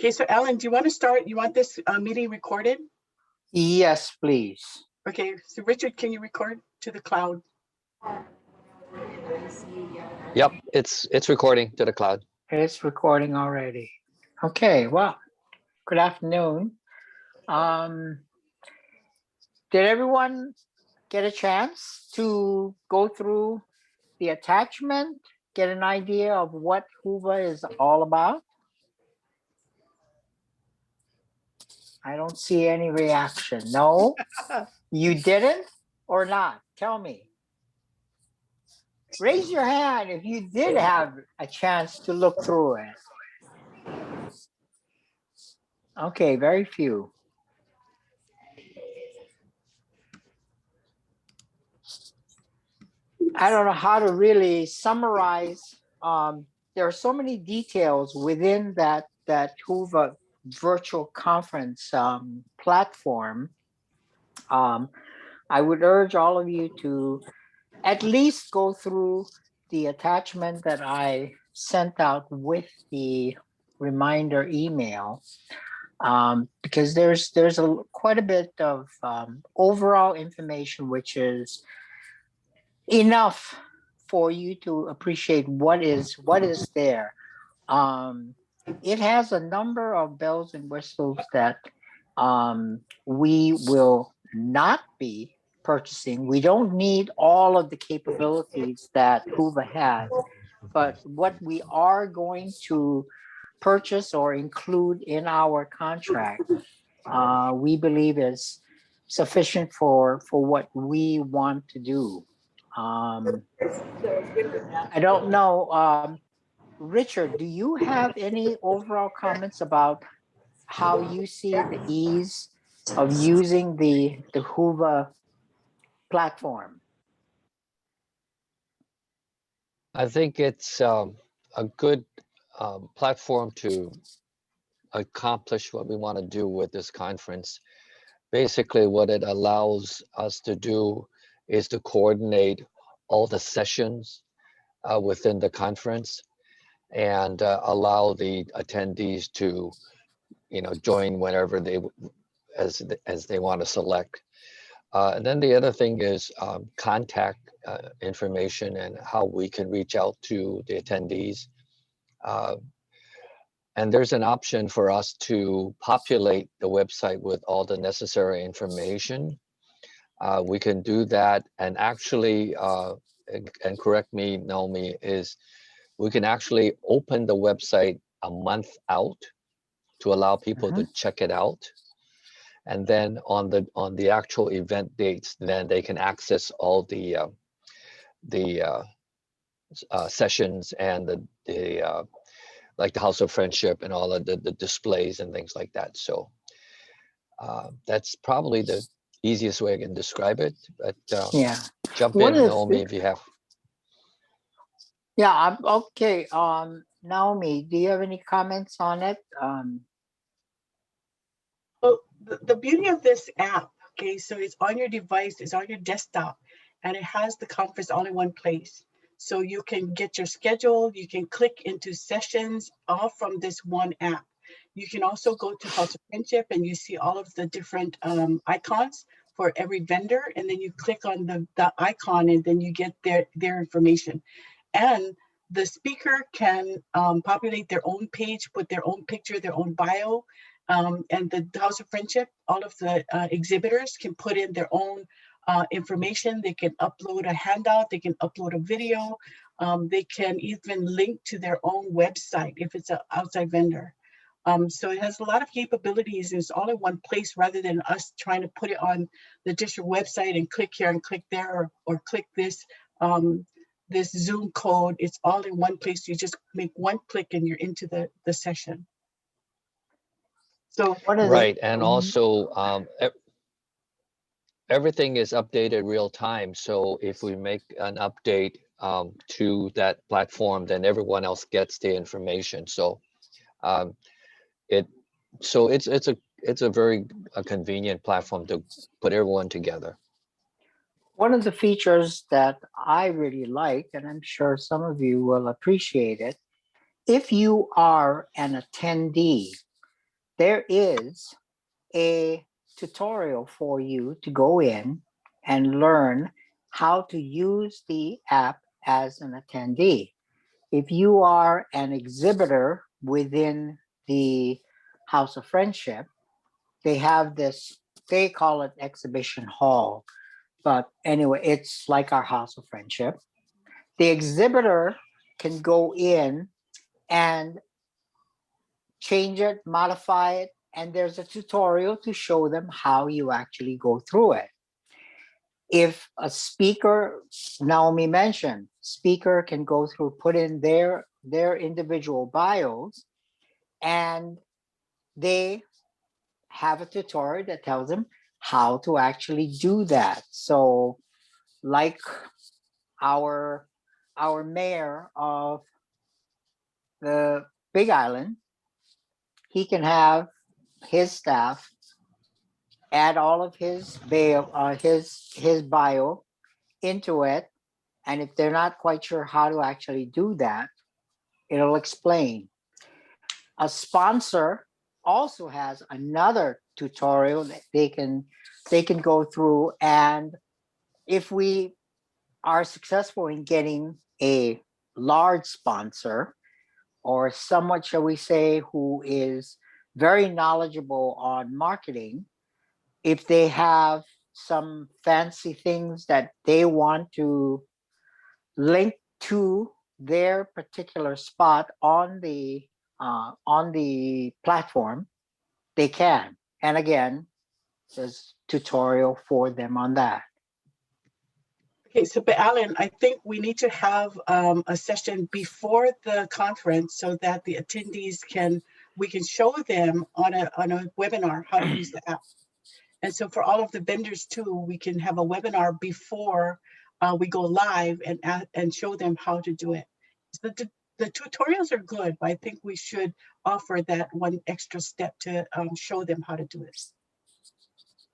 Okay, so Alan, do you want to start? You want this meeting recorded? Yes, please. Okay, so Richard, can you record to the cloud? Yep, it's recording to the cloud. It's recording already. Okay, well, good afternoon. Did everyone get a chance to go through the attachment, get an idea of what Hoover is all about? I don't see any reaction. No, you didn't or not? Tell me. Raise your hand if you did have a chance to look through it. Okay, very few. I don't know how to really summarize. There are so many details within that Hoover virtual conference platform. I would urge all of you to at least go through the attachment that I sent out with the reminder email, because there's quite a bit of overall information which is enough for you to appreciate what is there. It has a number of bells and whistles that we will not be purchasing. We don't need all of the capabilities that Hoover has, but what we are going to purchase or include in our contract, we believe is sufficient for what we want to do. I don't know, Richard, do you have any overall comments about how you see the ease of using the Hoover platform? I think it's a good platform to accomplish what we want to do with this conference. Basically, what it allows us to do is to coordinate all the sessions within the conference and allow the attendees to, join whenever as they want to select. And then the other thing is contact information and how we can reach out to the attendees. And there's an option for us to populate the website with all the necessary information. We can do that, and actually, and correct me, Naomi, is we can actually open the website a month out to allow people to check it out. And then on the actual event dates, then they can access all the sessions and the like the House of Friendship and all of the displays and things like that. So that's probably the easiest way I can describe it. But Yeah, jump in, Naomi, if you have. Yeah, I'm okay. Naomi, do you have any comments on it? Well, the beauty of this app, okay, so it's on your device, it's on your desktop, and it has the conference all in one place. So you can get your schedule, you can click into sessions all from this one app. You can also go to House of Friendship and you see all of the different icons for every vendor, and then you click on the icon and then you get their information. And the speaker can populate their own page, put their own picture, their own bio, and the House of Friendship, all of the exhibitors can put in their own information. They can upload a handout, they can upload a video, they can even link to their own website if it's an outside vendor. So it has a lot of capabilities, and it's all in one place rather than us trying to put it on the district website and click here and click there, or click this this Zoom code. It's all in one place. You just make one click and you're into the session. So right, and also everything is updated real time. So if we make an update to that platform, then everyone else gets the information. So it's a very convenient platform to put everyone together. One of the features that I really like, and I'm sure some of you will appreciate it, if you are an attendee, there is a tutorial for you to go in and learn how to use the app as an attendee. If you are an exhibitor within the House of Friendship, they have this, they call it exhibition hall. But anyway, it's like our House of Friendship. The exhibitor can go in and change it, modify it, and there's a tutorial to show them how you actually go through it. If a speaker, Naomi mentioned, speaker can go through, put in their individual bios, and they have a tutorial that tells them how to actually do that. So like our mayor of the Big Island, he can have his staff add all of his bio into it, and if they're not quite sure how to actually do that, it'll explain. A sponsor also has another tutorial that they can go through, and if we are successful in getting a large sponsor, or someone, shall we say, who is very knowledgeable on marketing, if they have some fancy things that they want to link to their particular spot on the platform, they can. And again, there's tutorial for them on that. Okay, so but Alan, I think we need to have a session before the conference so that the attendees we can show them on a webinar how to use the app. And so for all of the vendors too, we can have a webinar before we go live and show them how to do it. So the tutorials are good, but I think we should offer that one extra step to show them how to do it.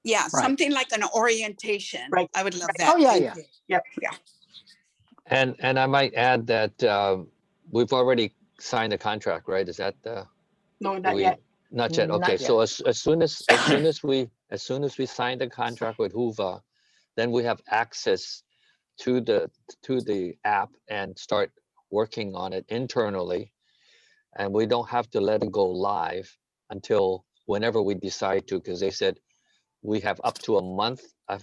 Yeah, Right. something like an orientation. Right. I would love Right. that. Oh, yeah, Thank yeah. you. Yep. Yeah. And I might add that we've already signed a contract, right? Is that No, not yet. Not yet. Not Okay, yet. so as soon as we sign the contract with Hoover, then we have access to the app and start working on it internally, and we don't have to let it go live until whenever we decide to, because they said we have up to a month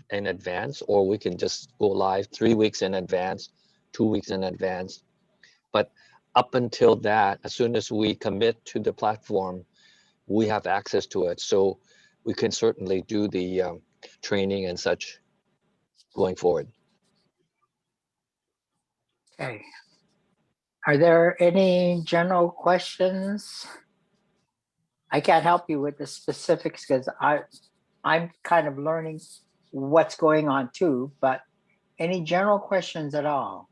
in advance, or we can just go live 3 weeks in advance, 2 weeks in advance. But up until that, as soon as we commit to the platform, we have access to it. So we can certainly do the training and such going forward. Okay. Are there any general questions? I can't help you with the specifics because I'm kind of learning what's going on too, but any general questions at all?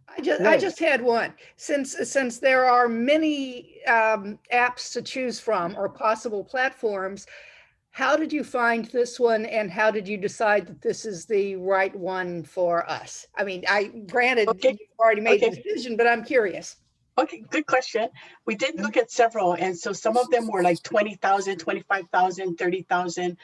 I just had one. Since there are many apps to choose from or possible platforms, how did you find this one, and how did you decide that this is the right one for us? I mean, granted, Okay. you've already made Okay. the decision, but I'm curious. Okay, good question. We did look at several, and so some of them were like 20,000, 25,000, 30,000.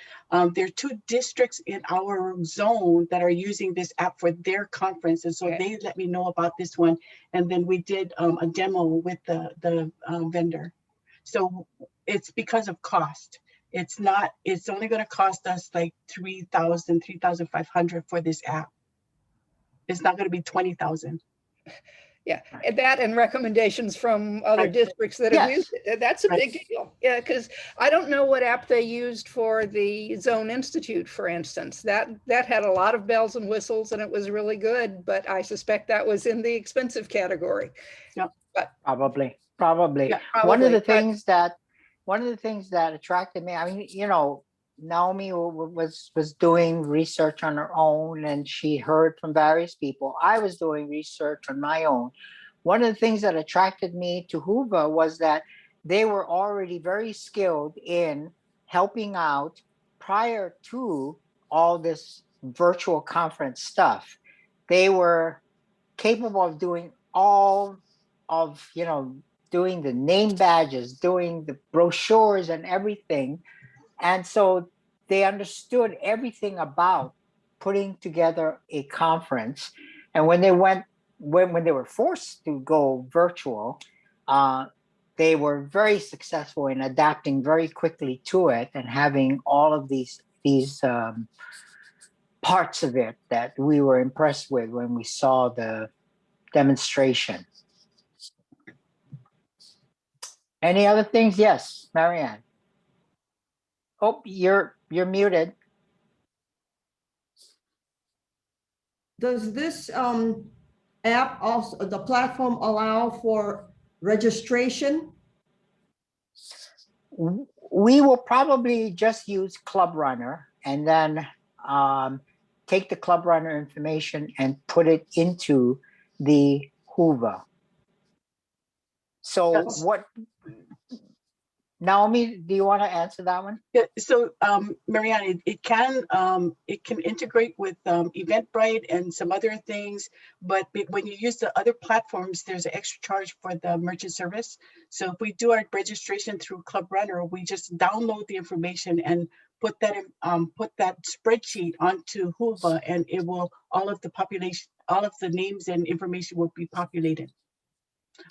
There are 2 districts in our zone that are using this app for their conference, and so they let me know about this one, and then we did a demo with the vendor. So it's because of cost. It's only going to cost us like 3,000, 3,500 for this app. It's not going to be 20,000. Yeah, and that and recommendations from other Right. districts that have Yes. used it. That's a Right. big deal. Yeah, because I don't know what app they used for the Zone Institute, for instance. That had a lot of bells and whistles, and it was really good, but I suspect that was in the expensive category. Yep. But Probably. Yeah, One of the probably, things that attracted me, I mean, Naomi was doing research on her own, and she heard from various people. I was doing research on my own. One of the things that attracted me to Hoover was that they were already very skilled in helping out prior to all this virtual conference stuff. They were capable of doing all of doing the name badges, doing the brochures and everything. And so they understood everything about putting together a conference. And when they when they were forced to go virtual, they were very successful in adapting very quickly to it and having all of these parts of it that we were impressed with when we saw the demonstration. Any other things? Yes, Marianne. Oh, you're muted. Does this app also, the platform, allow for registration? We will probably just use Club Runner and then take the Club Runner information and put it into the Hoover. So Yes. what, Naomi, do you want to answer that one? Yeah, so Marianne, it can integrate with Eventbrite and some other things, but when you use the other platforms, there's an extra charge for the merchant service. So if we do our registration through Club Runner, we just download the information and put that spreadsheet onto Hoover, and it will all of the names and information will be populated.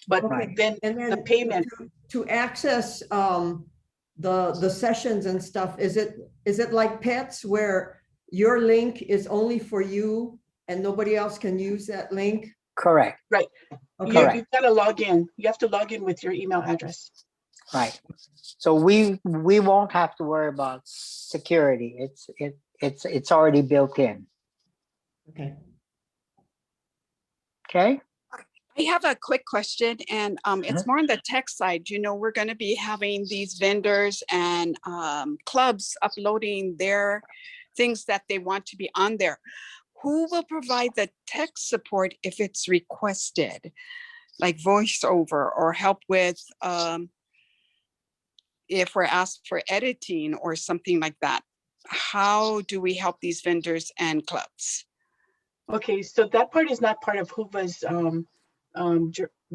But Okay. then And then the payment. to access the sessions and stuff, is it like pets where your link is only for you and nobody else can use that link? Correct. Right. Okay. You've got to log in. You have to log in with your email address. Right. So we won't have to worry about security. It's already built in. Okay. Okay. I have a quick question, and it's more on the tech side. You know, we're going to be having these vendors and clubs uploading their things that they want to be on there. Who will provide the tech support if it's requested, like voiceover or help with if we're asked for editing or something like that? How do we help these vendors and clubs? Okay, so that part is not part of Hoover's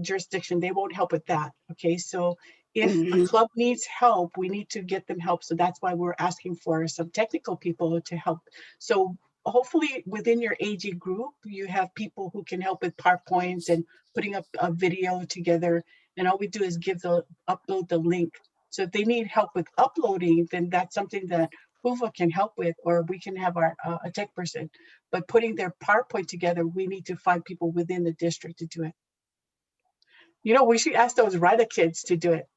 jurisdiction. They won't help with that. Okay, so if a club needs help, we need to get them help. So that's why we're asking for some technical people to help. So hopefully within your AG group, you have people who can help with PowerPoints and putting up a video together. And all we do is upload the link. So if they need help with uploading, then that's something that Hoover can help with, or we can have a tech person. But putting their PowerPoint together, we need to find people within the district to do it. You know, we should ask those writer kids to do it.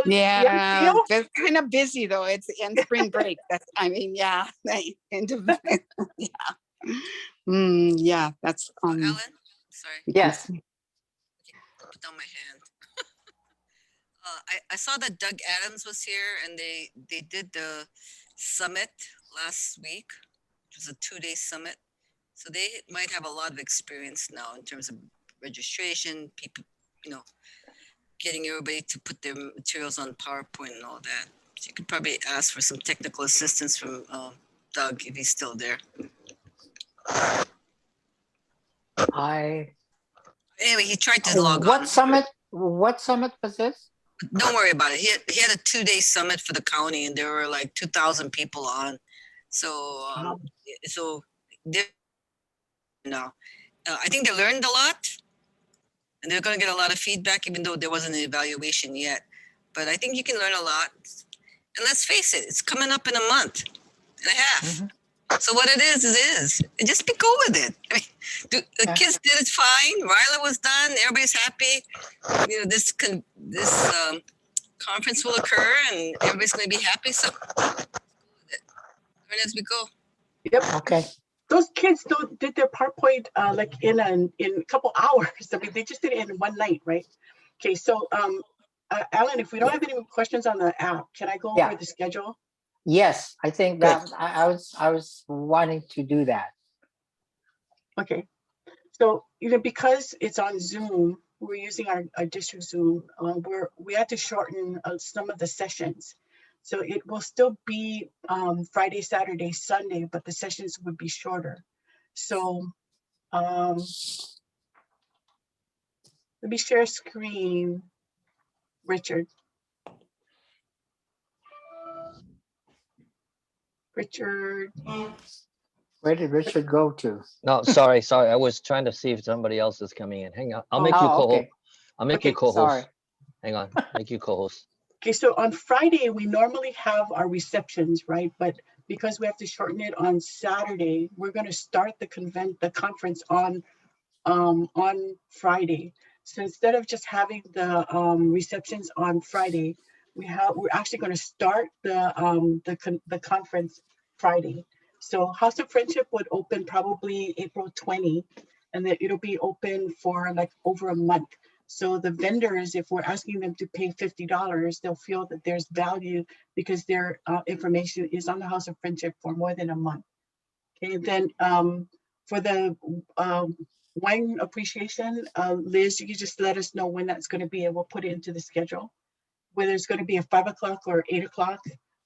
Yeah, they're kind of busy though. It's in spring break. Yeah. Yeah, that's Alan, sorry. Yes. Put down my hand. I saw that Doug Adams was here, and they did the summit last week, which was a 2-day summit. So they might have a lot of experience now in terms of registration, people, getting everybody to put their materials on PowerPoint and all that. So you could probably ask for some technical assistance from Doug if he's still there. Anyway, he tried to log on. What summit was this? Don't worry about it. He had a 2-day summit for the county, and there were like 2,000 people on. So I think they learned a lot, and they're going to get a lot of feedback, even though there wasn't an evaluation yet. But I think you can learn a lot. And let's face it, it's coming up in a month and a half. Mm-hmm. So what it is. And just be cool with it. I mean, the kids did it fine. Ryla was done. Everybody's happy. This conference will occur, and everybody's going to be happy. So learn as we go. Yep. Okay. Those kids did their PowerPoint like in a couple hours. I mean, they just did it in one night, right? Okay, so Alan, if we don't have any questions on the app, can I go over the schedule? Yes, I think that I was wanting to do that. Okay, so because it's on Zoom, we're using our district Zoom. We had to shorten some of the sessions, so it will still be Friday, Saturday, Sunday, but the sessions would be shorter. So Let me share screen, Richard. Richard. Where did Richard go to? No, sorry. I was trying to see if somebody else is coming in. Hang on. I'll make you Oh, co-host. okay. I'll make you Okay, co-host. Sorry. Hang on. Make you co-host. Okay, so on Friday, we normally have our receptions, right? But because we have to shorten it on Saturday, we're going to start the conference on Friday. So instead of just having the receptions on Friday, we're actually going to start the conference Friday. So House of Friendship would open probably April 20, and then it'll be open for like over a month. So the vendors, if we're asking them to pay $50, they'll feel that there's value because their information is on the House of Friendship for more than a month. Okay, then for the wine appreciation, Liz, you can just let us know when that's going to be, and we'll put it into the schedule, whether it's going to be at 5 o'clock or 8 o'clock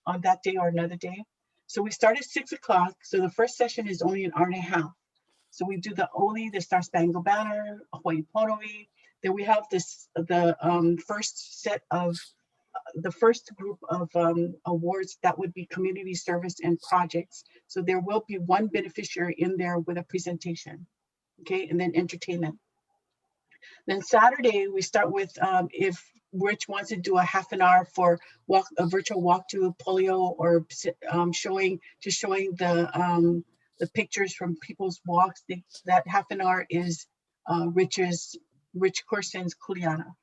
on that day or another day. So we start at 6 o'clock. So the first session is only an hour and a half. So we do the Oli, the Star Spangled Banner, Hawaii Pono'i. Then we have the first set of the first group of awards that would be community service and projects. So there will be one beneficiary in there with a presentation, okay, and then entertainment. Then Saturday, we start with if Rich wants to do a half an hour for a virtual walk to polio, or showing the pictures from people's walks. That half an hour is Rich Corson's Kuleana.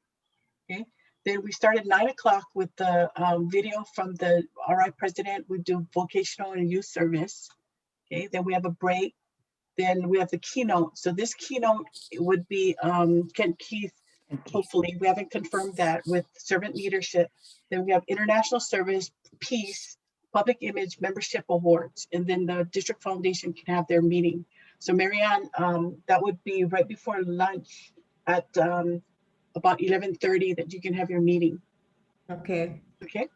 Okay. Then we start at 9 o'clock with the video from the RI president. We do vocational and youth service. Okay. Then we have a break. Then we have the keynote. So this keynote would be Keith. Hopefully, we haven't confirmed that, with servant leadership. Then we have international service, peace, public image, membership awards, and then the district foundation can have their meeting. So Marianne, that would be right before lunch at about 11:30 that you can have your meeting. Okay. Okay.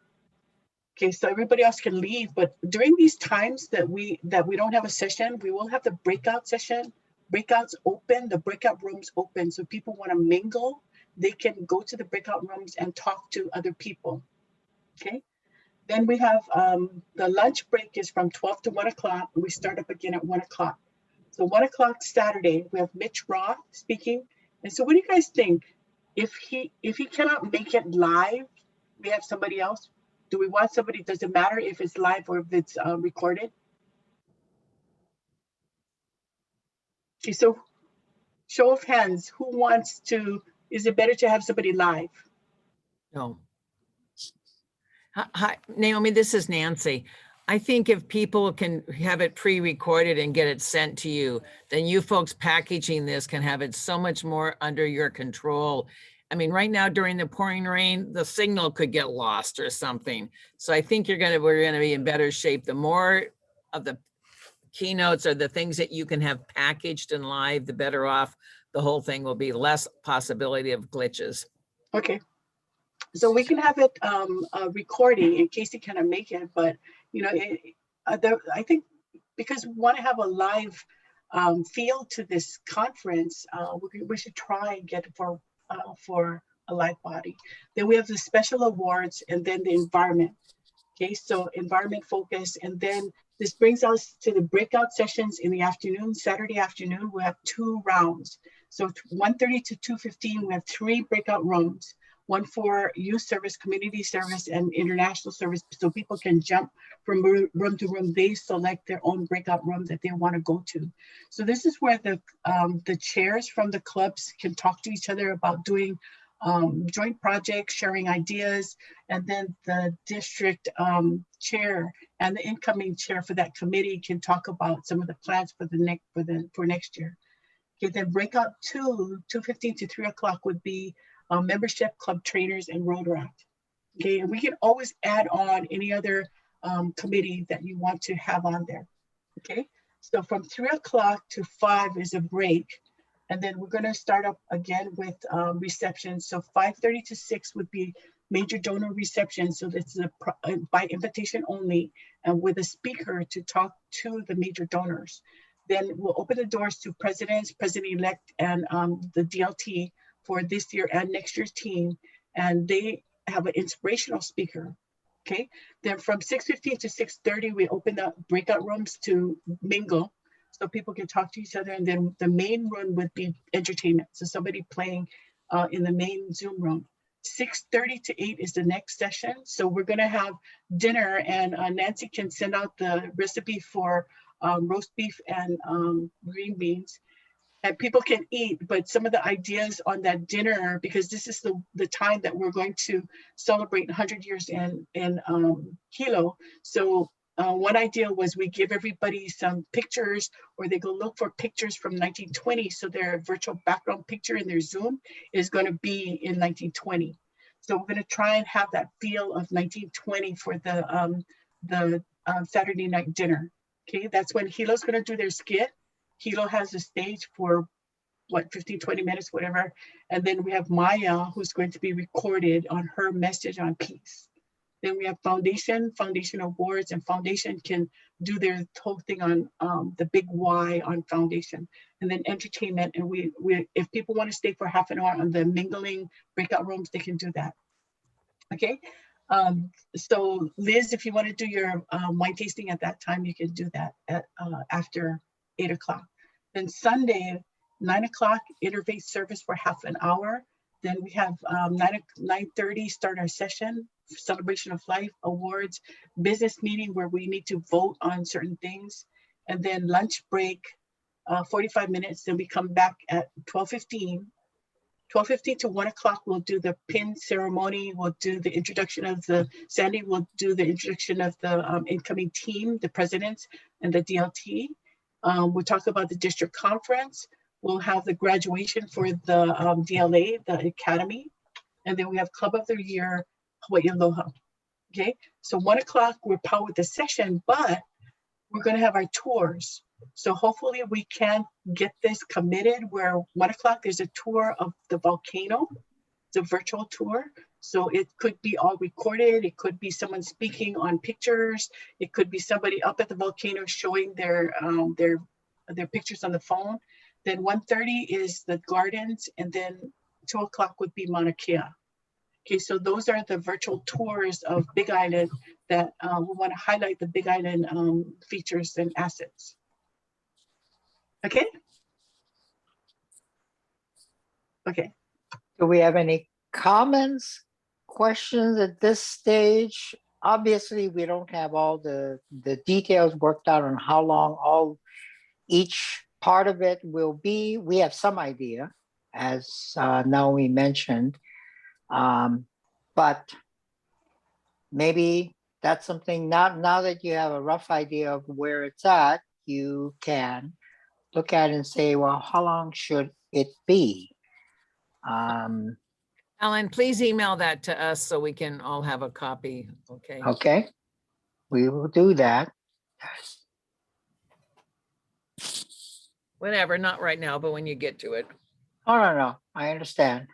Okay, so everybody else can leave, but during these times that we don't have a session, we will have the breakout session. Breakouts open, the breakout rooms open. So people want to mingle, they can go to the breakout rooms and talk to other people. Okay. Then we have the lunch break is from 12 to 1 o'clock. We start up again at 1 o'clock. So 1 o'clock Saturday, we have Mitch Roth speaking. And so what do you guys think? If he cannot make it live, we have somebody else. Do we want somebody? Does it matter if it's live or if it's recorded? Okay, so show of hands, who wants to, is it better to have somebody live? No. Hi, Naomi, this is Nancy. I think if people can have it pre-recorded and get it sent to you, then you folks packaging this can have it so much more under your control. I mean, right now during the pouring rain, the signal could get lost or something. So I think we're gonna be in better shape. The more of the keynotes or the things that you can have packaged and live, the better off the whole thing will be. Less possibility of glitches. Okay. So we can have it recording in case you cannot make it, but you know, I think because we want to have a live feel to this conference, we should try and get it for a live body. Then we have the special awards, and then the environment. Okay, so environment focus, and then this brings us to the breakout sessions in the afternoon. Saturday afternoon, we have 2 rounds. So 1:30 to 2:15, we have 3 breakout rooms. One for youth service, community service, and international service, so people can jump from room to room. They select their own breakout room that they want to go to. So this is where the chairs from the clubs can talk to each other about doing joint projects, sharing ideas, and then the district chair and the incoming chair for that committee can talk about some of the plans for next year. Okay, then breakout 2:15 to 3 o'clock would be membership, club trainers, and Rotaract. Okay, and we can always add on any other committee that you want to have on there. Okay, so from 3 o'clock to 5 is a break. And then we're going to start up again with reception. So 5:30 to 6 would be major donor reception. So this is by invitation only, and with a speaker to talk to the major donors. Then we'll open the doors to presidents, president-elect, and the DLT for this year and next year's team. And they have an inspirational speaker. Okay. Then from 6:15 to 6:30, we open up breakout rooms to mingle so people can talk to each other. And then the main room would be entertainment. So somebody playing in the main Zoom room. 6:30 to 8 is the next session. So we're going to have dinner, and Nancy can send out the recipe for roast beef and green beans. And people can eat, but some of the ideas on that dinner, because this is the time that we're going to celebrate 100 years in Hilo. So one idea was we give everybody some pictures, or they go look for pictures from 1920. So their virtual background picture in their Zoom is going to be in 1920. So we're going to try and have that feel of 1920 for the Saturday night dinner. Okay, that's when Hilo's going to do their skit. Hilo has a stage for what, 15, 20 minutes, whatever. And then we have Maya, who's going to be recorded on her message on peace. Then we have Foundation Awards, and Foundation can do their whole thing on the big why on Foundation. And then entertainment. And we if people want to stay for half an hour on the mingling breakout rooms, they can do that. Okay. So Liz, if you want to do your wine tasting at that time, you can do that at after 8 o'clock. Then Sunday, 9 o'clock, interfaith service for half an hour. Then we have 9:30 start our session, celebration of life, awards, business meeting where we need to vote on certain things. And then lunch break, 45 minutes. Then we come back at 12:15. 12:15 to 1 o'clock, we'll do the pin ceremony. We'll do the introduction of Sandy will do the introduction of the incoming team, the presidents and the DLT. We'll talk about the district conference. We'll have the graduation for the DLA, the academy. And then we have Club of the Year, Hawaii Aloha. Okay, so 1 o'clock, we're powered with the session, but we're going to have our tours. So hopefully we can get this committed where 1 o'clock there's a tour of the volcano. It's a virtual tour. So it could be all recorded. It could be someone speaking on pictures. It could be somebody up at the volcano showing their pictures on the phone. Then 1:30 is the gardens, and then 2 o'clock would be Mauna Kea. Okay, so those are the virtual tours of Big Island that we want to highlight the Big Island features and assets. Okay. Okay. Do we have any comments, questions at this stage? Obviously, we don't have all the details worked out on how long each part of it will be. We have some idea, as Naomi mentioned, but maybe that's something now that you have a rough idea of where it's at, you can look at it and say, well, how long should it be? Alan, please email that to us so we can all have a copy. Okay. Okay, we will do that. Whenever, not right now, but when you get to it. Oh, no, I understand.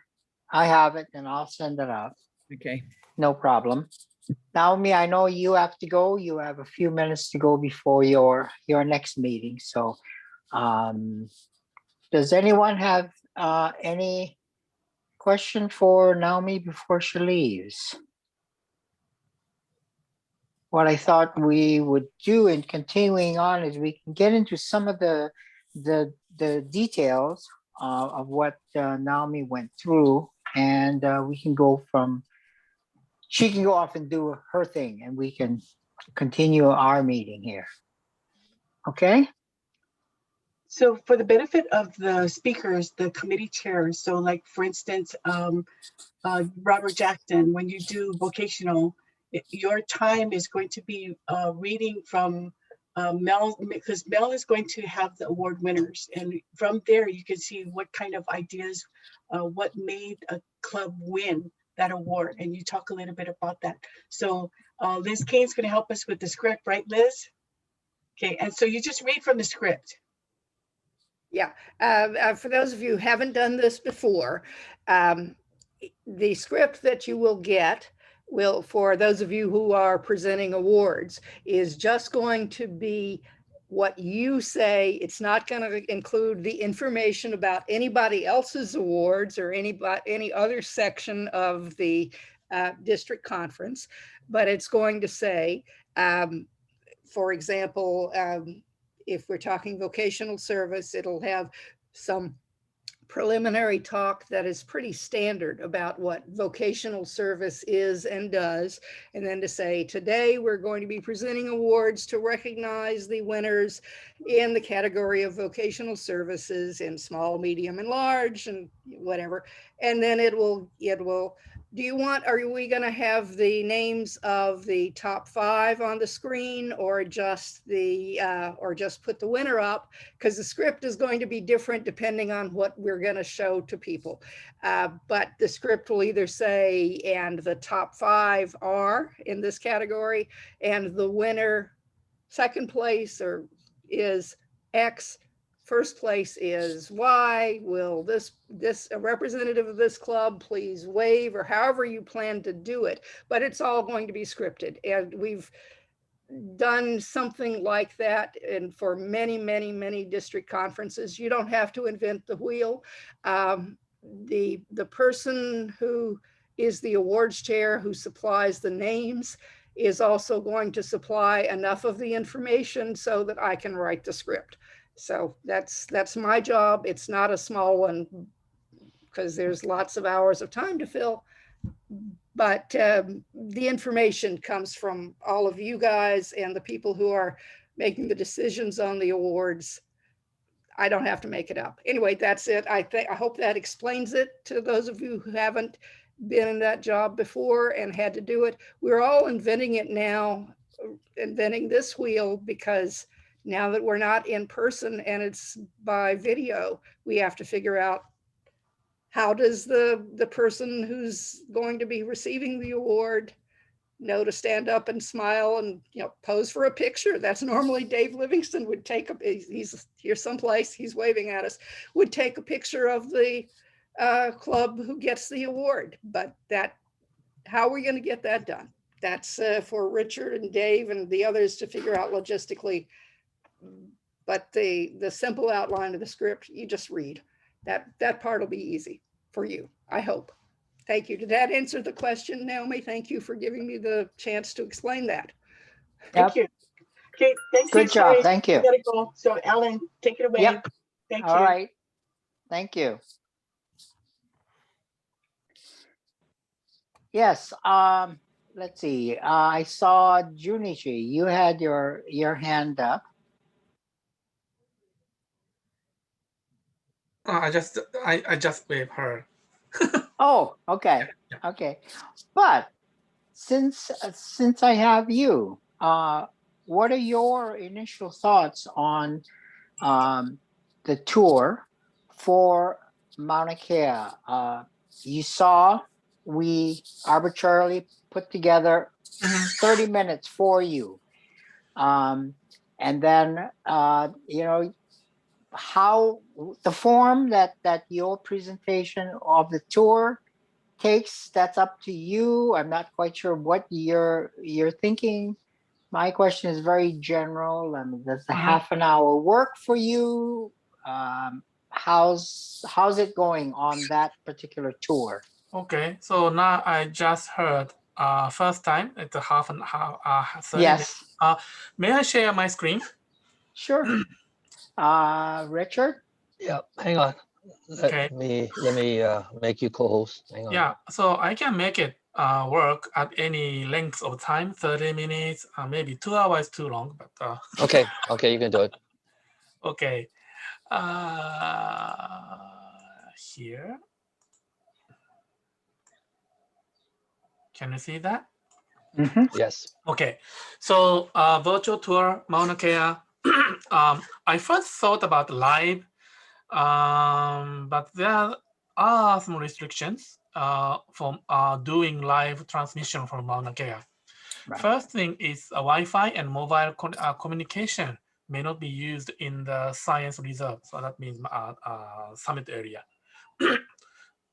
I have it and I'll send it out. Okay. No problem. Naomi, I know you have to go. You have a few minutes to go before your next meeting. So does anyone have any question for Naomi before she leaves? What I thought we would do in continuing on is we can get into some of the details of what Naomi went through, and we can go she can go off and do her thing, and we can continue our meeting here. Okay? So for the benefit of the speakers, the committee chairs, so like for instance, Robert Jackson, when you do vocational, your time is going to be reading from Mel, because Mel is going to have the award winners. And from there, you can see what kind of ideas, what made a club win that award. And you talk a little bit about that. So Liz Kane's going to help us with the script, right, Liz? Okay, and so you just read from the script. Yeah, for those of you who haven't done this before, the script that you will get for those of you who are presenting awards, is just going to be what you say. It's not going to include the information about anybody else's awards or any other section of the district conference, but it's going to say, for example, if we're talking vocational service, it'll have some preliminary talk that is pretty standard about what vocational service is and does. And then to say, today we're going to be presenting awards to recognize the winners in the category of vocational services in small, medium, and large, and whatever. And then it will, are we going to have the names of the top 5 on the screen, or just put the winner up? Because the script is going to be different depending on what we're going to show to people. But the script will either say, and the top 5 are in this category, and the winner, second place is X, first place is Y. Will this a representative of this club please wave, or however you plan to do it, but it's all going to be scripted. And we've done something like that and for many district conferences. You don't have to invent the wheel. The person who is the awards chair, who supplies the names, is also going to supply enough of the information so that I can write the script. So that's my job. It's not a small one because there's lots of hours of time to fill, but the information comes from all of you guys and the people who are making the decisions on the awards. I don't have to make it up. Anyway, that's it. I hope that explains it to those of you who haven't been in that job before and had to do it. We're all inventing it now, inventing this wheel, because now that we're not in person and it's by video, we have to figure out, how does the person who's going to be receiving the award know to stand up and smile and pose for a picture? That's normally Dave Livingston would take he's here someplace, he's waving at us, would take a picture of the club who gets the award. But how are we going to get that done? That's for Richard and Dave and the others to figure out logistically. But the simple outline of the script, you just read. That part will be easy for you, I hope. Thank you. Did that answer the question, Naomi? Thank you for giving me the chance to explain that. Thank you. Okay, thank you. Good job. Thank you. I gotta go. So Ellen, take it away. Yep. Thank All you. right. Thank you. Yes. Let's see. I saw Junichi. You had your hand up. I just wave her. Oh, okay. Okay. But since I have you, what are your initial thoughts on the tour for Mauna Kea? You saw we arbitrarily put together 30 minutes for you. And then, how the form that your presentation of the tour takes, that's up to you. I'm not quite sure what you're thinking. My question is very general. I mean, does the half an hour work for you? How's it going on that particular tour? Okay, so now I just heard first time it's a half an hour. 30 yes. minutes. May I share my screen? Sure. Richard? Yeah, hang on. Okay. Let me make you co-host. Hang on. Yeah, so I can make it work at any length of time, 30 minutes, maybe 2 hours too long, but Okay, you can do it. okay. Here. Can you see that? Yes. Okay, so virtual tour, Mauna Kea. I first thought about live, but there are some restrictions from doing live transmission from Mauna Kea. Right. First thing is Wi-Fi and mobile communication may not be used in the science reserve. So that means summit area.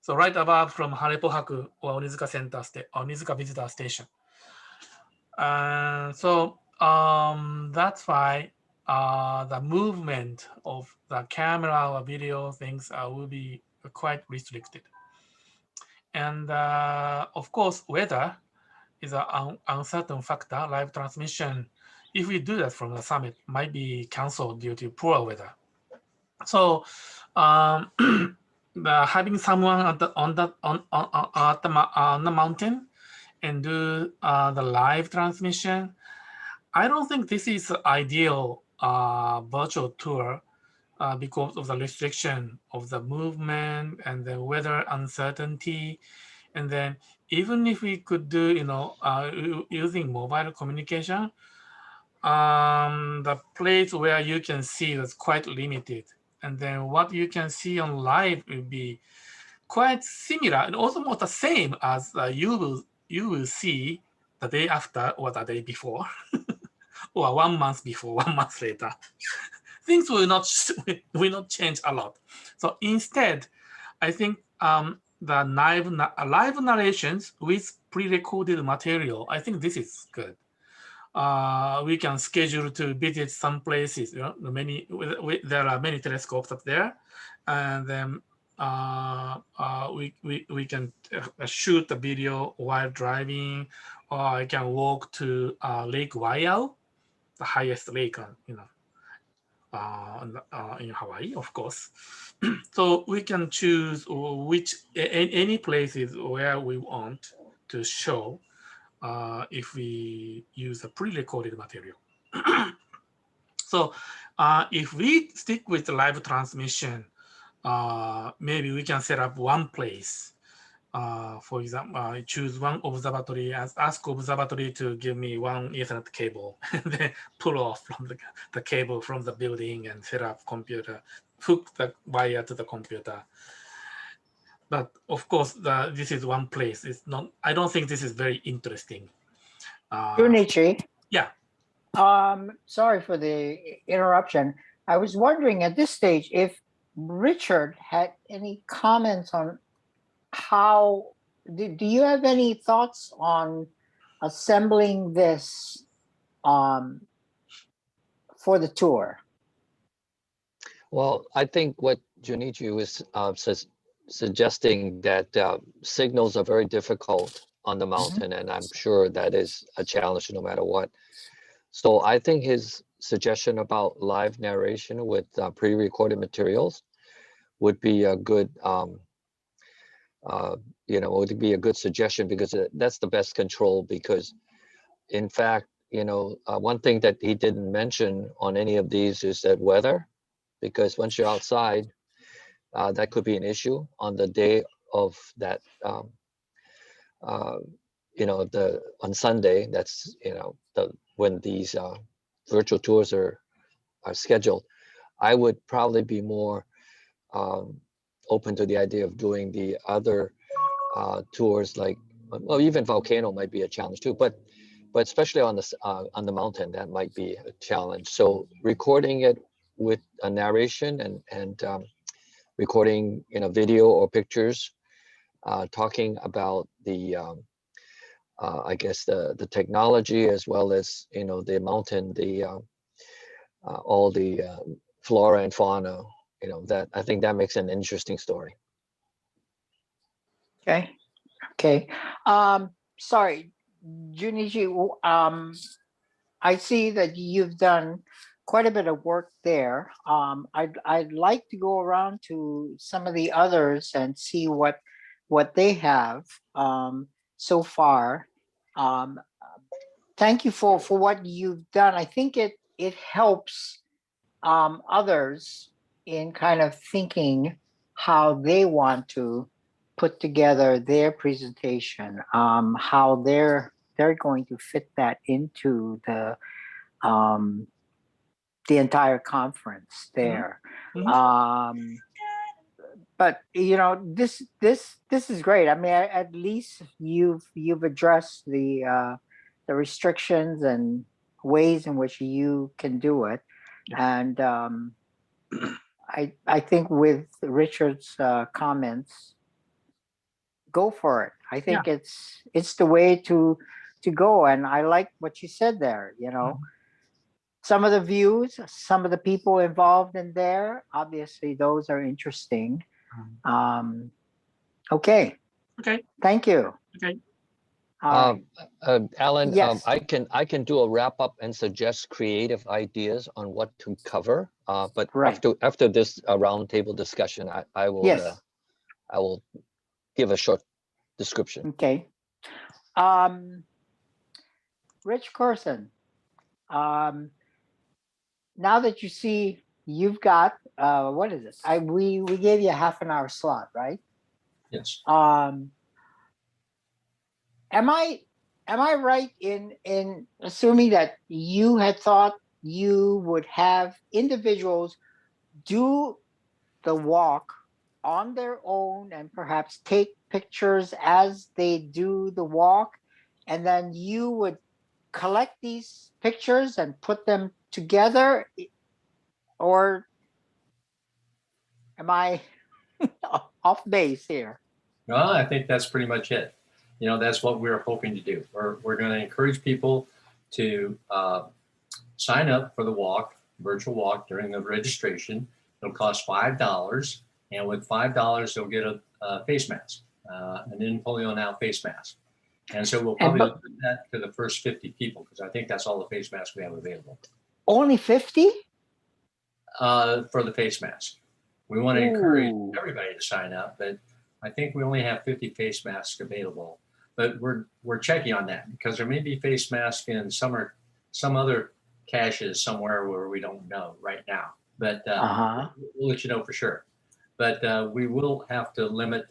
So right above from Harepohaku or Onizuka Center Onizuka Visitor Station. So that's why the movement of the camera or video things will be quite restricted. And of course, weather is an uncertain factor. Live transmission, if we do that from the summit, might be canceled due to poor weather. So having someone at the, on the mountain and do the live transmission, I don't think this is ideal virtual tour because of the restriction of the movement and the weather uncertainty. And then even if we could do, using mobile communication, the place where you can see is quite limited. And then what you can see on live will be quite similar and almost the same as you will see the day after or the day before, or 1 month before, 1 month later. Things will not change a lot. So instead, I think the live narrations with pre-recorded material, I think this is good. We can schedule to visit some places. There are many telescopes up there, and then we can shoot the video while driving, or I can walk to Lake Waiau, the highest lake in Hawaii, of course. So we can choose any places where we want to show if we use a pre-recorded material. So if we stick with the live transmission, maybe we can set up one place. For example, choose one observatory, ask observatory to give me one Ethernet cable, and then pull off from the cable from the building and set up computer, hook the wire to the computer. But of course, this is one place. It's not. I don't think this is very interesting. Junichi. Yeah. Sorry for the interruption. I was wondering at this stage if Richard had any comments on how, do you have any thoughts on assembling this for the tour? Well, I think what Junichi was suggesting that signals are very difficult on the mountain, and I'm sure that is a challenge no matter what. So I think his suggestion about live narration with pre-recorded materials would be a good, would be a good suggestion, because that's the best control. Because in fact, one thing that he didn't mention on any of these is that weather, because once you're outside, that could be an issue on the day of that, on Sunday, that's, when these virtual tours are scheduled. I would probably be more open to the idea of doing the other tours, like, well, even Volcano might be a challenge too, but especially on the mountain, that might be a challenge. So recording it with a narration and recording video or pictures, talking about the I guess the technology, as well as the mountain, all the flora and fauna, that I think that makes an interesting story. Okay. Sorry, Junichi. I see that you've done quite a bit of work there. I'd like to go around to some of the others and see what they have so far. Thank you for what you've done. I think it helps others in kind of thinking how they want to put together their presentation, how they're going to fit that into the entire conference there. But this is great. I mean, at least you've addressed the restrictions and ways in which you can do it, and I think with Richard's comments, go for it. I think it's the way to go, and I like what you said there. some of the views, some of the people involved in there. Obviously, those are interesting. Okay. Okay. Thank you. Okay. All right. Alan, Yes. I can do a wrap up and suggest creative ideas on what to cover. But Right. after this roundtable discussion, I will Yes. I will give a short description. Okay. Rich Carson, now that you see you've got what is it? We gave you a half an hour slot, right? Yes. Am I right in assuming that you had thought you would have individuals do the walk on their own and perhaps take pictures as they do the walk, and then you would collect these pictures and put them together? Or am I off base here? Well, I think that's pretty much it. You know, that's what we're hoping to do. We're going to encourage people to sign up for the walk, virtual walk during the registration. It'll cost $5, and with $5, they'll get a face mask, an In Polio Now face mask. And so we'll probably limit that to the first 50 people, because I think that's all the face masks we have available. Only 50? For the face mask. We want to encourage everybody to sign up, but I think we only have 50 face masks available. But we're checking on that, because there may be face masks in some other caches somewhere where we don't know right now. But we'll let you know for sure. But we will have to limit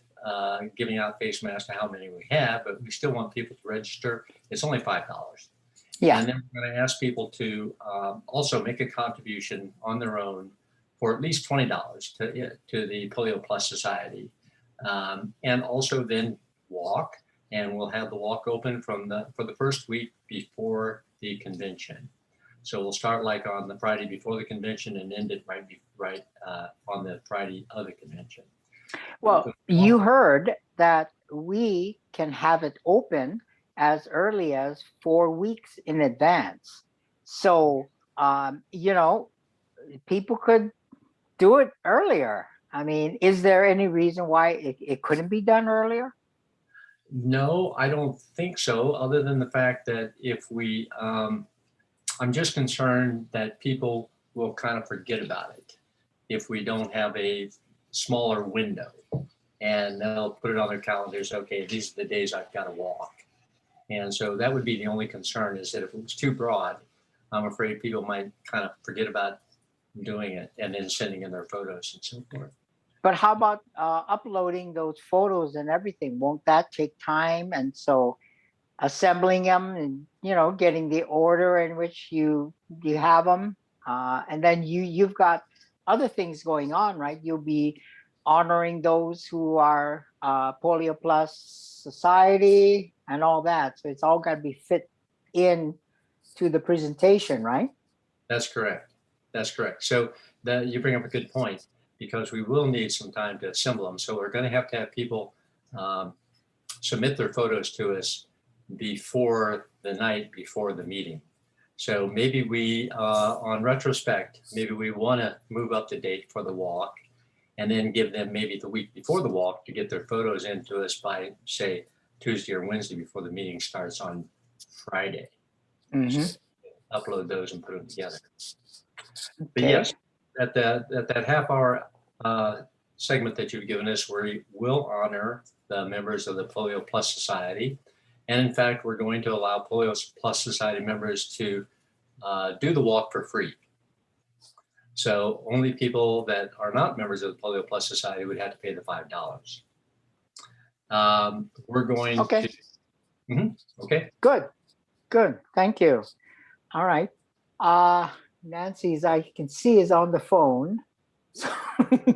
giving out face masks to how many we have, but we still want people to register. It's only $5. Yeah. And then we're going to ask people to also make a contribution on their own for at least $20 to the Polio Plus Society. And also then walk, and we'll have the walk open for the first week before the convention. So we'll start like on the Friday before the convention and end it right on the Friday of the convention. Well, you heard that we can have it open as early as 4 weeks in advance. So, you know, people could do it earlier. I mean, is there any reason why it couldn't be done earlier? No, I don't think so, other than the fact that if we, I'm just concerned that people will kind of forget about it if we don't have a smaller window, and they'll put it on their calendars. Okay, these are the days I've got to walk. And so that would be the only concern, is that if it was too broad, I'm afraid people might kind of forget about doing it and then sending in their photos and so forth. But how about uploading those photos and everything? Won't that take time? And so assembling them and, you know, getting the order in which you have them. And then you've got other things going on, right? You'll be honoring those who are Polio Plus Society and all that. So it's all got to be fit in to the presentation, right? That's correct. That's correct. So you bring up a good point, because we will need some time to assemble them. So we're going to have people submit their photos to us before the night before the meeting. So maybe we, on retrospect, maybe we want to move up the date for the walk, and then give them maybe the week before the walk to get their photos into us by, say, Tuesday or Wednesday before the meeting starts on Friday. Mm-hmm. So upload those and put them together. Okay. But yes, at that half-hour segment that you've given us, we will honor the members of the Polio Plus Society. And in fact, we're going to allow Polio Plus Society members to do the walk for free. So only people that are not members of the Polio Plus Society would have to pay the $5. We're going Okay. to, okay. Good. Thank you. All right. Nancy, as I can see, is on the phone. So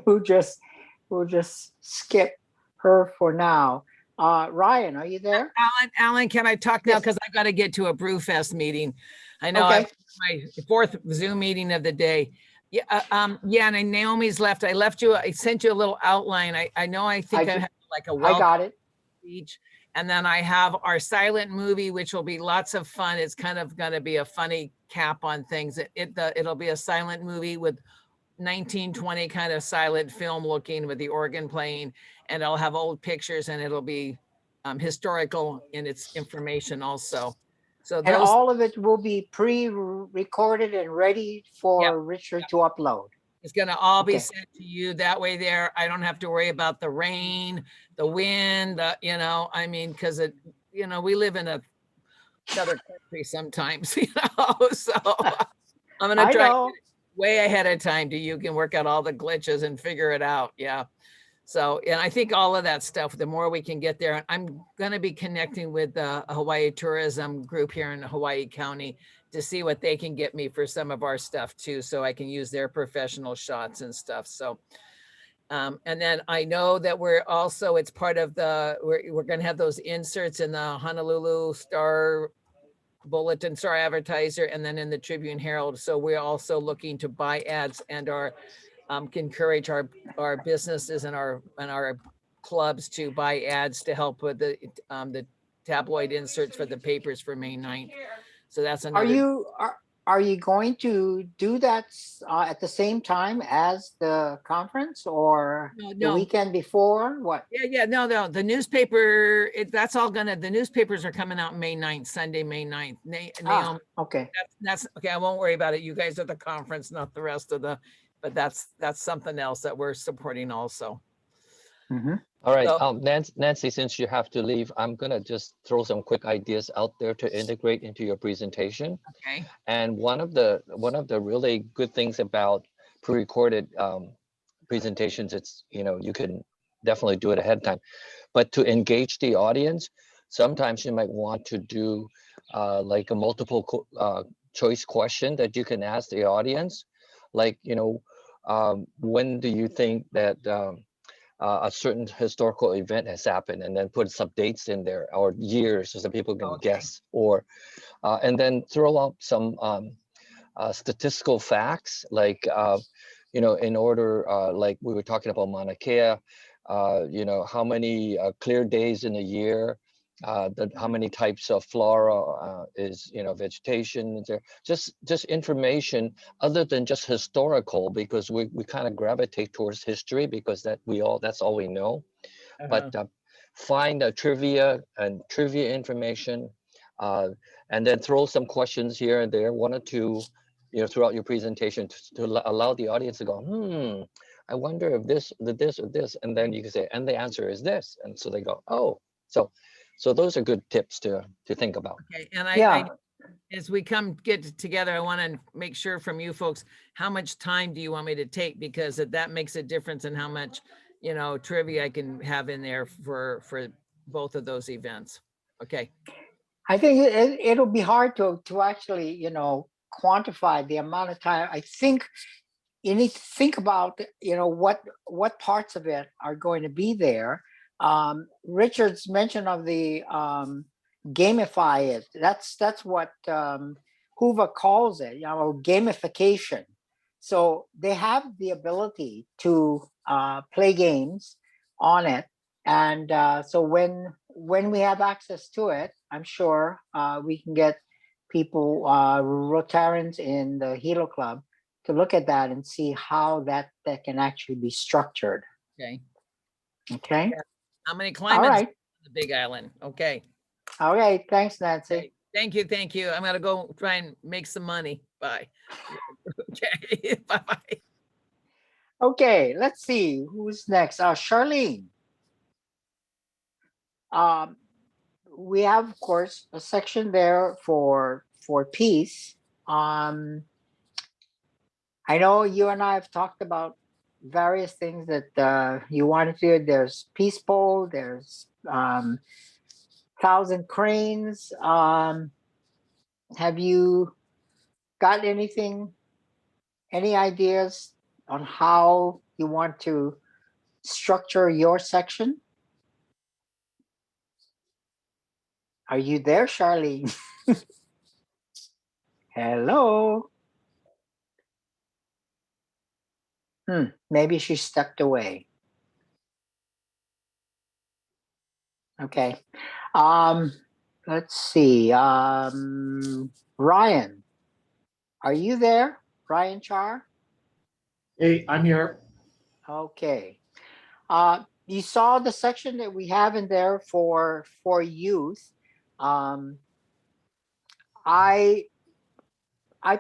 we'll just skip her for now. Ryan, are you there? Alan, can I talk now? Because I've got to get to a Brewfest meeting. I know. Okay. My fourth Zoom meeting of the day. Yeah, and Naomi's left. I sent you a little outline. I know. I think I have like a I got it. speech, And then I have our silent movie, which will be lots of fun. It's kind of going to be a funny cap on things. It'll be a silent movie with 1920 kind of silent film looking with the organ playing, and I'll have old pictures, and it'll be historical in its information also. So And those, all of it will be pre-recorded and ready for Richard to upload. it's going to all be Okay. sent to you that way. There, I don't have to worry about the rain, the wind, you know, I mean, because it, you know, we live in another country sometimes, you know, so I'm going to try to get it way ahead of time to you can work out all the glitches and figure it out. Yeah. So, and I think all of that stuff, the more we can get there, I'm going to be connecting with a Hawaii tourism group here in Hawaii County to see what they can get me for some of our stuff too, so I can use their professional shots and stuff. So, and then I know that we're also, it's part of the, we're going to have those inserts in the Honolulu Star Bulletin, Star Advertiser, and then in the Tribune Herald. So we're also looking to buy ads and encourage our businesses and our clubs to buy ads to help with the tabloid inserts for the papers for May 9th. So that's another. Are you going to do that at the same time as the conference, or the weekend before? What? Yeah, no. The newspaper, that's all the newspapers are coming out May 9th, Sunday, May 9th. Naomi, okay. That's okay. I won't worry about it. You guys are the conference, not the rest of the, but that's something else that we're supporting also. Mm-hmm. All right, so, Nancy, since you have to leave, I'm gonna just throw some quick ideas out there to integrate into your presentation. Okay. And one of the really good things about pre-recorded presentations, it's, you know, you can definitely do it ahead of time, but to engage the audience, sometimes you might want to do like a multiple choice question that you can ask the audience, like, you know, when do you think that a certain historical event has happened, and then put some dates in there or years so that people can guess, or and then throw out some statistical facts, like you know, in order, like we were talking about Mauna Kea, you know, how many clear days in a year, how many types of flora is, you know, vegetation is there, just information other than just historical, because we kind of gravitate towards history because that's all we know. But find a trivia information, and then throw some questions here and there, one or two, you know, throughout your presentation to allow the audience to go, I wonder if this or this, and then you can say, and the answer is this, and so they go, oh, so those are good tips to think about. Okay, and I as we get together, I want to make sure from you folks, how much time do you want me to take, because that makes a difference in how much, you know, trivia I can have in there for both of those events. Okay. I think it'll be hard to actually, you know, quantify the amount of time. I think you need to think about, you know, what parts of it are going to be there. Richard's mention of the gamify it. That's what Hoover calls it, you know, gamification. So they have the ability to play games on it, and so when we have access to it, I'm sure we can get people, Rotarians in the Hilo Club, to look at that and see how that can actually be structured. Okay. Okay. Yeah. How many climates on the Big Island? Okay. All right. Thanks, Nancy. Okay. Thank you. I'm gonna go try and make some money. Bye. Okay. Bye-bye. Okay, let's see who's next. Charlene. We have, of course, a section there for peace. I know you and I have talked about various things that you wanted to do. There's Peace Bowl, there's 1,000 Cranes. Have you got any ideas on how you want to structure your section? Are you there, Charlene? Hello. Maybe she stepped away. Okay. Let's see. Ryan, are you there? Ryan Char? Hey, I'm here. Okay. You saw the section that we have in there for youth. I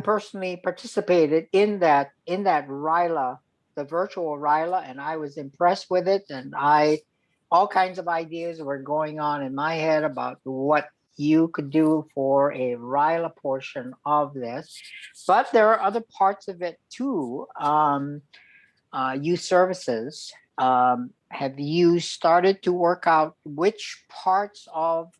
personally participated in that RILA, the virtual RILA, and I was impressed with it. And all kinds of ideas were going on in my head about what you could do for a RILA portion of this. But there are other parts of it too. Youth services. Have you started to work out which parts of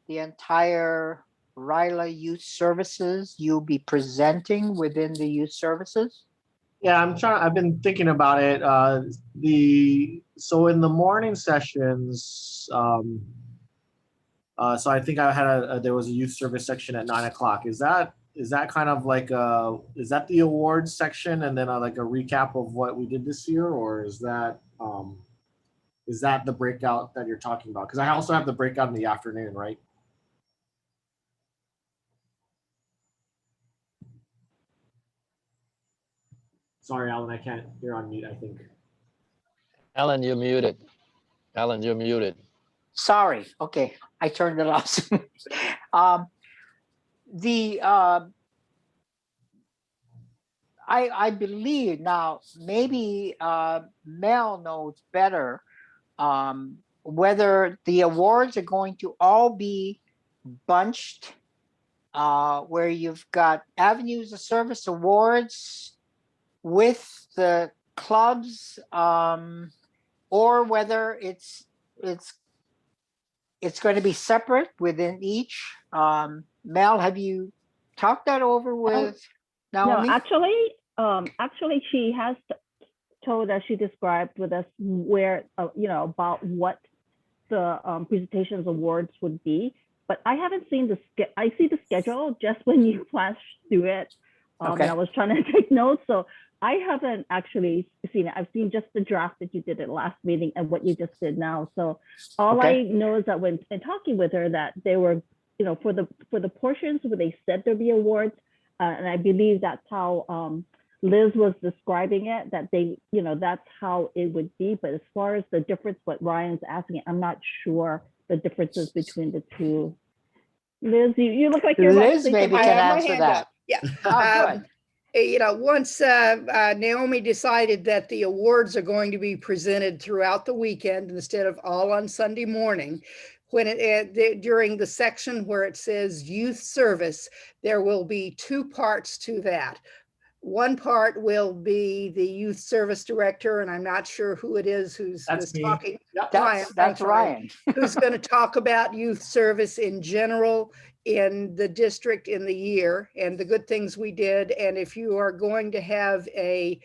the entire RILA youth services you'll be presenting within the youth services? Yeah, I've been thinking about it. So in the morning sessions, so I think I had there was a youth service section at 9 o'clock. Is that kind of like is that the awards section and then like a recap of what we did this year, or is that the breakout that you're talking about? Because I also have the breakout in the afternoon, right? Sorry, Alan, you're on mute, I think. Alan, you're muted. Alan, you're muted. Sorry. Okay, I turned it off. I believe now maybe Mel knows better whether the awards are going to all be bunched, where you've got Avenues of Service awards with the clubs, or whether it's going to be separate within each. Mel, have you talked that over with Naomi? No, actually, she has told us, she described with us where, about what the presentations awards would be. But I haven't seen I see the schedule just when you flash through it. Okay. And I was trying to take notes, so I haven't actually seen it. I've seen just the draft that you did at last meeting and what you just did now. So all I know is that when in talking with her, that they were, for the portions where they said there'd be awards, and I believe that's how Liz was describing it, that they, that's how it would be. But as far as the difference, what Ryan's asking, I'm not sure the differences between the two. Liz, you look like you're Liz maybe can answer that. Yeah. Oh, good. Once Naomi decided that the awards are going to be presented throughout the weekend instead of all on Sunday morning, when during the section where it says youth service, there will be two parts to that. One part will be the youth service director, and I'm not sure who it is who's talking. Yep, that's Ryan. Who's going to talk about youth service in general in the district in the year and the good things we did. And if you are going to have a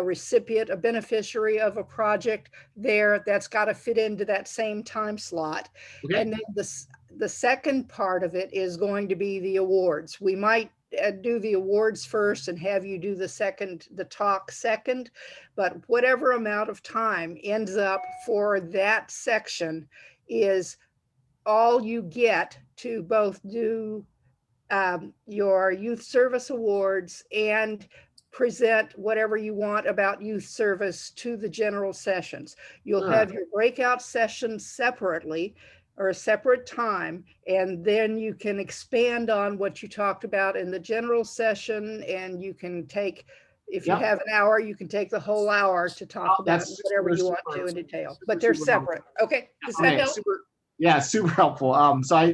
recipient, a beneficiary of a project there, that's got to fit into that same time slot. Okay. And then the second part of it is going to be the awards. We might do the awards first and have you do the talk second, but whatever amount of time ends up for that section is all you get to both do your youth service awards and present whatever you want about youth service to the general sessions. You'll have your breakout sessions separately, or a separate time, and then you can expand on what you talked about in the general session, and you can take, if you have an hour, you can take the whole hour to talk about whatever you want to in detail, but they're separate. Okay, does that help? Super helpful. So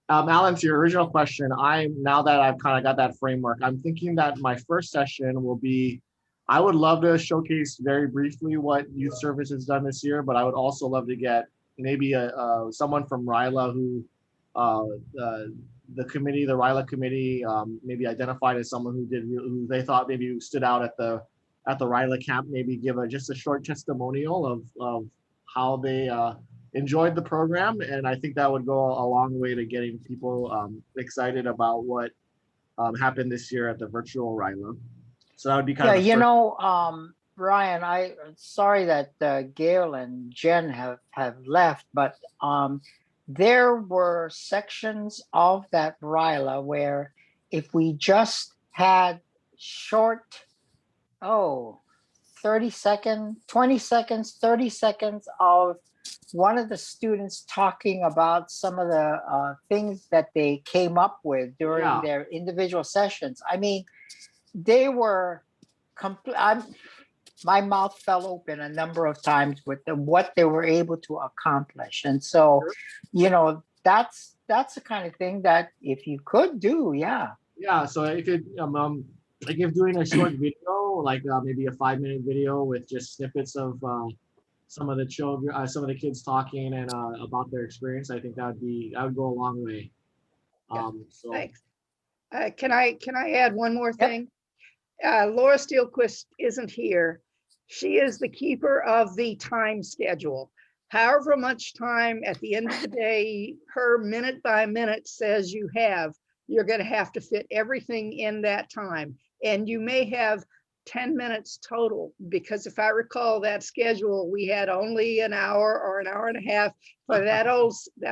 Alan, to your original question, now that I've kind of got that framework, I'm thinking that my first session will be, I would love to showcase very briefly what youth service has done this year, but I would also love to get maybe someone from RILA who the RILA committee maybe identified as someone who they thought maybe stood out at the RILA camp, maybe give just a short testimonial of how they enjoyed the program. And I think that would go a long way to getting people excited about what happened this year at the virtual RILA. So that would be kind of Ryan, I'm sorry that Gail and Jen have left, but there were sections of that RILA where if we just had short, 30 seconds, 20 seconds, 30 seconds of one of the students talking about some of the things that they came up with during their individual sessions. I mean, they were my mouth fell open a number of times with what they were able to accomplish. And so, you know, that's the kind of thing that if you could do, Yeah, so if it, like if doing a short video, like maybe a 5-minute video with just snippets of some of the children, some of the kids talking and about their experience, I think that would go a long way. So thanks. Can I add one more thing? Laura Steelquist isn't here. She is the keeper of the time schedule. However much time at the end of the day, her minute by minute says you have, you're going to have to fit everything in that time. And you may have 10 minutes total, because if I recall that schedule, we had only an hour or an hour and a half for that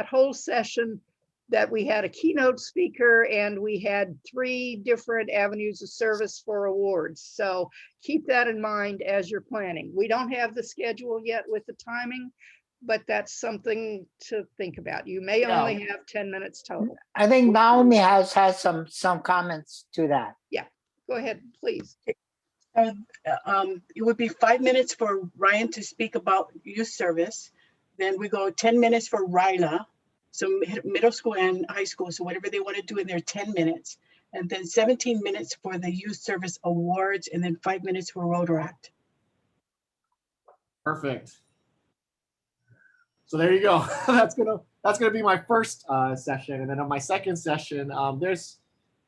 whole session, that we had a keynote speaker and we had 3 different avenues of service for awards. So keep that in mind as you're planning. We don't have the schedule yet with the timing, but that's something to think about. You may only have 10 minutes total. I think Naomi has some comments to that. Yeah, go ahead, please. It would be 5 minutes for Ryan to speak about youth service. Then we go 10 minutes for RILA. So middle school and high school, so whatever they want to do in their 10 minutes. And then 17 minutes for the youth service awards, and then 5 minutes for Rotaract. Perfect. So there you go. that's gonna be my first session, and then on my second session, there's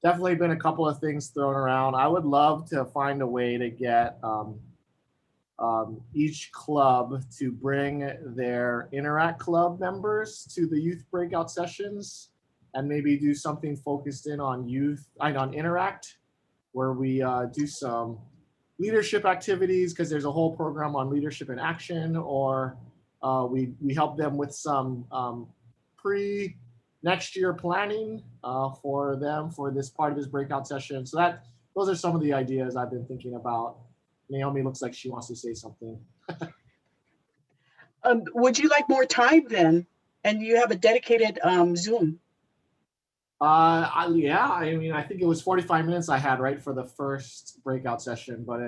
definitely been a couple of things thrown around. I would love to find a way to get each club to bring their Interact Club members to the youth breakout sessions, and maybe do something focused in on youth and on Interact, where we do some leadership activities, because there's a whole program on leadership in action, or we help them with some next year planning for them for this part of this breakout session. So those are some of the ideas I've been thinking about. Naomi looks like she wants to say something. Would you like more time then? And you have a dedicated Zoom? Yeah, I mean, I think it was 45 minutes I had, right, for the first breakout session, but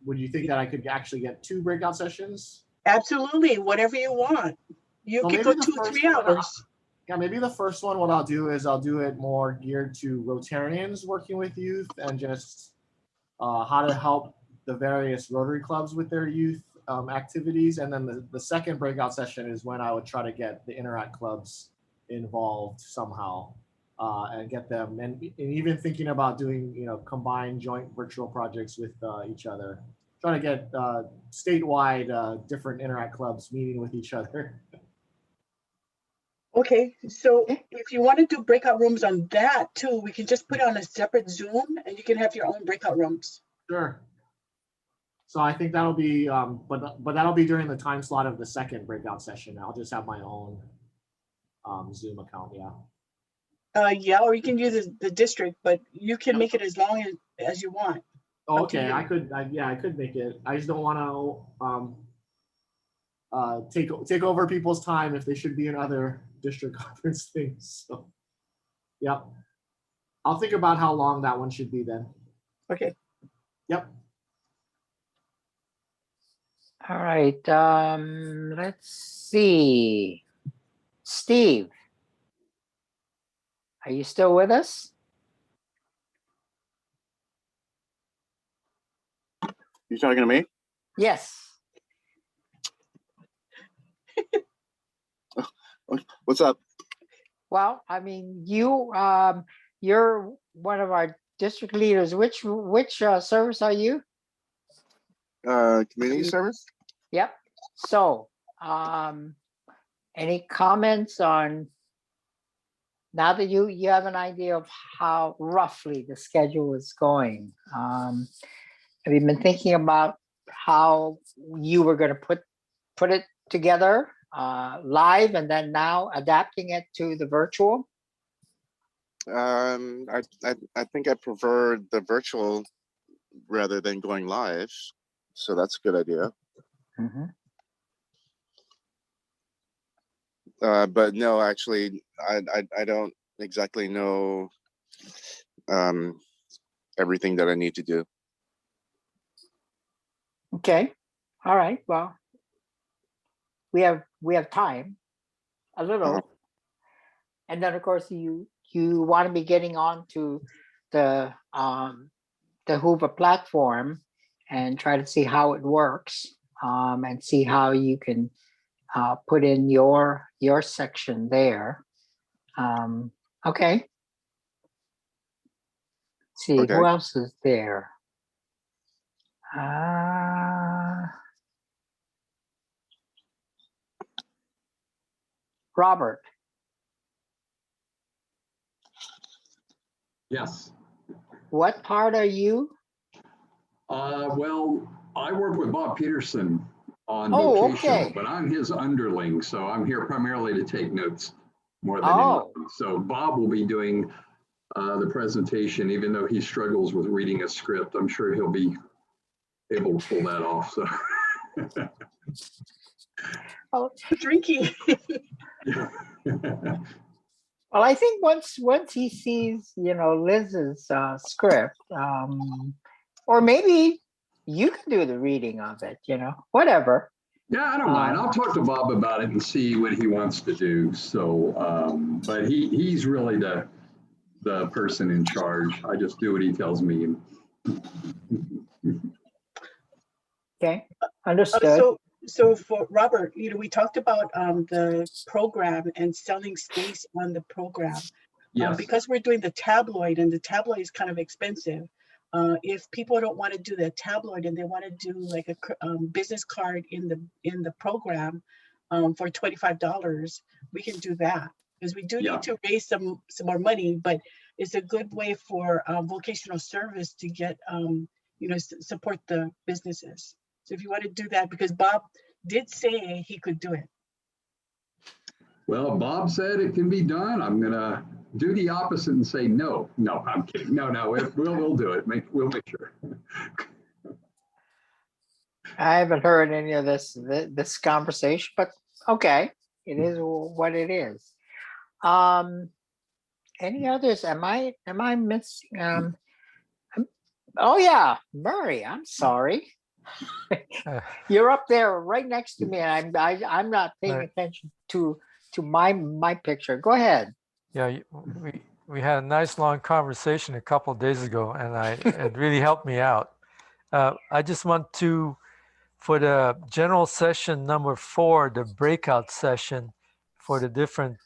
would you think that I could actually get 2 breakout sessions? Absolutely, whatever you want. You can go 2 or 3 hours. Yeah, maybe the first one, what I'll do is I'll do it more geared to Rotarians working with youth, and just how to help the various Rotary clubs with their youth activities. And then the second breakout session is when I would try to get the Interact clubs involved somehow and get them, and even thinking about doing, combined joint virtual projects with each other, trying to get statewide different Interact clubs meeting with each other. Okay, so if you want to do breakout rooms on that too, we can just put it on a separate Zoom, and you can have your own breakout rooms. Sure. So I think that'll be, but that'll be during the time slot of the second breakout session. I'll just have my own Zoom account. Yeah, or you can use the district, but you can make it as long as you want. Oh, okay, I could make it. I just don't want to take over people's time if they should be in other district conference things. So, yeah, I'll think about how long that one should be then. Okay. Yep. All right. Let's see. Steve, are you still with us? You talking to me? Yes. What's up? Well, I mean, you're one of our district leaders. Which service are you? Community service. Yep. So, any comments on, now that you have an idea of how roughly the schedule is going? Have you been thinking about how you were going to put it together? live and then now adapting it to the virtual? I think I prefer the virtual rather than going live. So that's a good idea. Mm-hmm. But no, actually, I don't exactly know everything that I need to do. Okay. All right. Well, we have time, a little, and then of course you want to be getting on to the Hoover platform and try to see how it works, and see how you can put in your section there. Okay. Let's see, Okay. who else is there? Robert. Yes. What part are you? Well, I work with Bob Peterson on Oh, vocational, okay. but I'm his underling, so I'm here primarily to take notes more than Oh. anything. So Bob will be doing the presentation, even though he struggles with reading a script. I'm sure he'll be able to pull that off. So. Oh, drinking. Well, I think once he sees, Liz's script, or maybe you can do the reading of it, whatever. Yeah, I don't mind. I'll talk to Bob about it and see what he wants to do. So, but he's really the person in charge. I just do what he tells me. Okay, understood. So for Robert, we talked about the program and selling space on the program. Yes. Because we're doing the tabloid, and the tabloid is kind of expensive. If people don't want to do the tabloid and they want to do like a business card in the program for $25, we can do that, because we do need to raise some more money. But it's a good way for vocational service to get support the businesses. So if you want to do that, because Bob did say he could do it. Well, Bob said it can be done. I'm gonna do the opposite and say no. No, I'm kidding. No, we'll do it. We'll make sure. I haven't heard any of this conversation, but okay, it is what it is. Any others? Am I missing? Oh yeah, Murray. I'm sorry. You're up there right next to me, and I'm not paying attention to my picture. Go ahead. Yeah, we had a nice long conversation a couple of days ago, and it really helped me out. I just want to, for the general session number 4, the breakout session for the different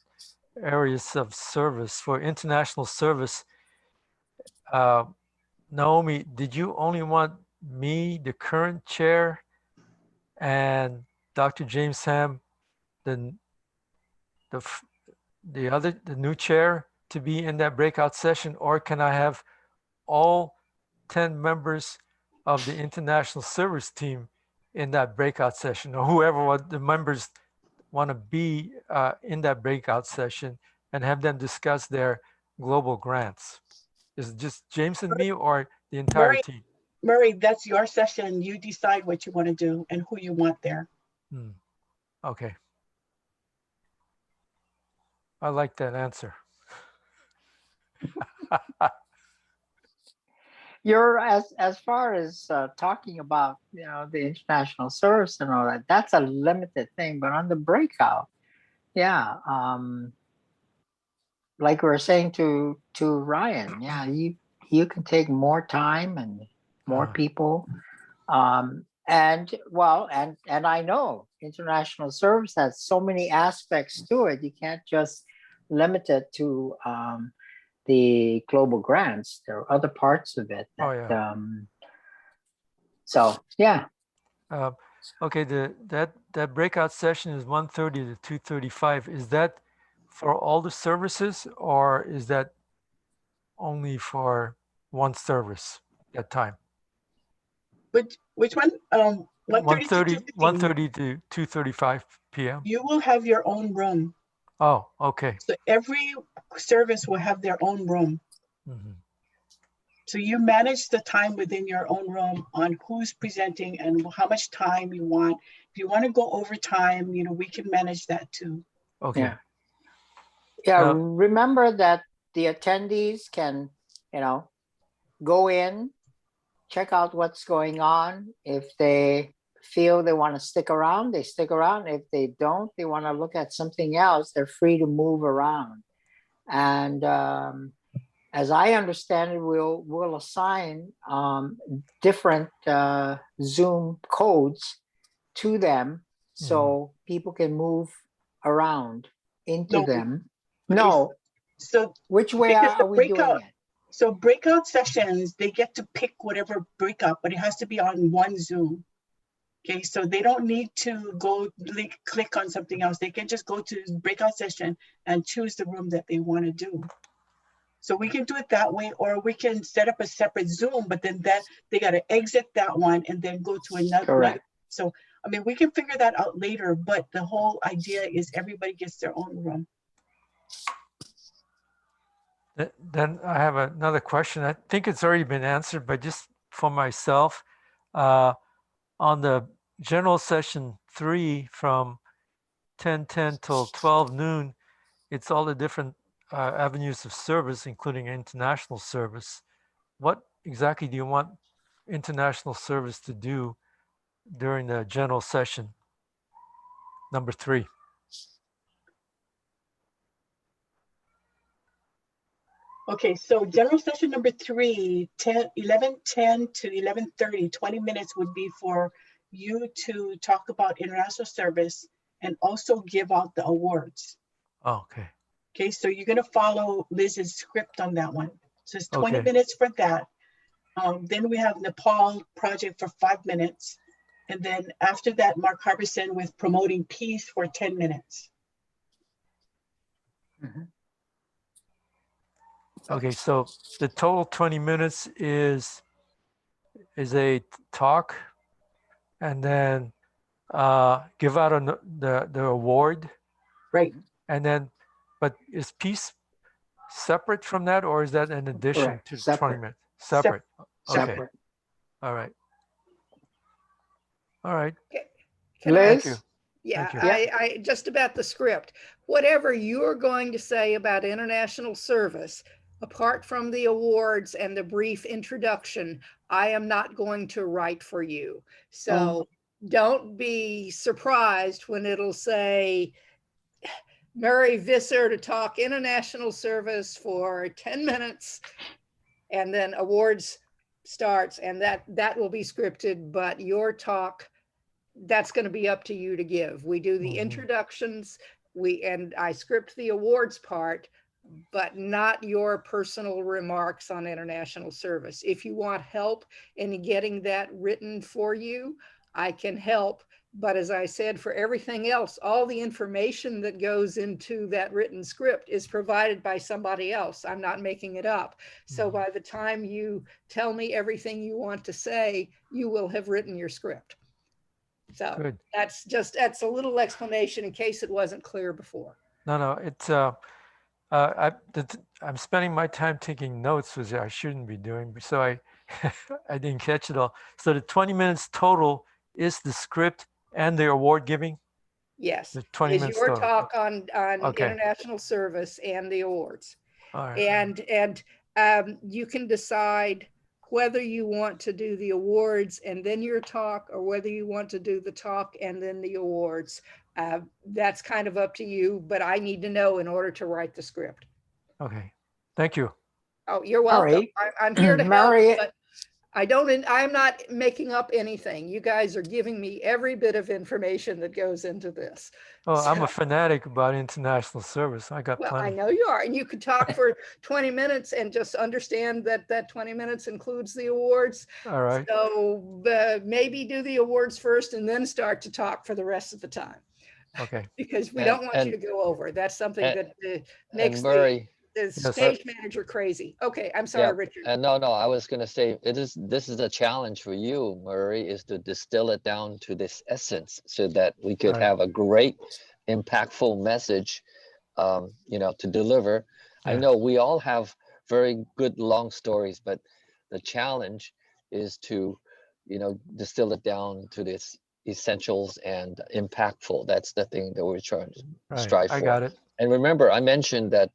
areas of service for international service. Naomi, did you only want me, the current chair, and Dr. James Ham, the new chair, to be in that breakout session, or can I have all 10 members of the international service team in that breakout session, or whoever the members want to be in that breakout session, and have them discuss their global grants? Is it just James and me, or the entire team? Murray, that's your session. You decide what you want to do and who you want there. Okay. I like that answer. You're as far as talking about the international service and all that. That's a limited thing, but on the breakout, yeah, like we were saying to Ryan, yeah, you can take more time and more people, and I know international service has so many aspects to it. You can't just limit it to the global grants. There are other parts of it that, so yeah. Okay, that breakout session is 1:30 to 2:35. Is that for all the services, or is that only for one service at time? Which one? 1:30 to 2:15. 1:30 to 2:35 p.m. You will have your own room. Oh, okay. So every service will have their own room. Mhm. So you manage the time within your own room on who's presenting and how much time you want. If you want to go over time, you know, we can manage that too. Okay. Yeah. Yeah, remember that the attendees can, you know, go in, check out what's going on. If they feel they want to stick around, they stick around. If they don't, they want to look at something else, they're free to move around. And as I understand it, we'll assign different Zoom codes to them so people can move around into them. No. So which way because are we doing it? So breakout sessions, they get to pick whatever breakout, but it has to be on one Zoom. Okay, so they don't need to go click on something else. They can just go to breakout session and choose the room that they want to do. So we can do it that way, or we can set up a separate Zoom, but then they got to exit that one and then go to another. Correct. So, I mean, we can figure that out later, but the whole idea is everybody gets their own room. Then I have another question. I think it's already been answered, but just for myself, on the general session 3 from 10:10 till 12 noon, it's all the different avenues of service, including international service. What exactly do you want international service to do during the general session, number 3? Okay, so general session number 3, 11:10 to 11:30, 20 minutes would be for you to talk about international service and also give out the awards. Oh, okay. Okay, so you're going to follow Liz's script on that one. So it's 20 minutes for that. Then we have Nepal project for 5 minutes. And then after that, Mark Harbison with promoting peace for 10 minutes. Okay, so the total 20 minutes is a talk, and then give out the award. Right. And then, but is peace separate from that, or is that in addition to the 20 minutes? Separate. Okay. Separate. All right. All right. Liz? Thank you. Yeah, Thank you. I just about the script. Whatever you're going to say about international service, apart from the awards and the brief introduction, I am not going to write for you. So don't be surprised when it'll say, Mary Visser to talk international service for 10 minutes, and then awards starts, and that will be scripted, but your talk, that's going to be up to you to give. We do the introductions, and I script the awards part, but not your personal remarks on international service. If you want help in getting that written for you, I can help. But as I said, for everything else, all the information that goes into that written script is provided by somebody else. I'm not making it up. So by the time you tell me everything you want to say, you will have written your script. So Good. that's a little explanation in case it wasn't clear before. No, it's I'm spending my time taking notes, which I shouldn't be doing, so I I didn't catch it all. So the 20 minutes total is the script and the award giving? Yes, the 20 is minutes your total. talk on Okay. international service and the awards. All right. And you can decide whether you want to do the awards and then your talk, or whether you want to do the talk and then the awards. That's kind of up to you, but I need to know in order to write the script. Okay, thank you. Oh, you're welcome. Right. I'm here to Mary, help, but I'm not making up anything. You guys are giving me every bit of information that goes into this. Oh, I'm So- a fanatic about international service. I got Well, I plenty. know you are, and you could talk for 20 minutes and just understand that 20 minutes includes the awards. All right. So maybe do the awards first and then start to talk for the rest of the time, Okay. because we don't want you to go over. That's something that makes Murray, the stage manager crazy. Okay, I'm sorry, Richard. And no, I was going to say this is a challenge for you, Murray, is to distill it down to this essence so that we could have a great, impactful message, to deliver. I know we all have very good long stories, but the challenge is to, distill it down to this essentials and impactful. That's the thing that we're trying to strive for. I got it. And remember, I mentioned that,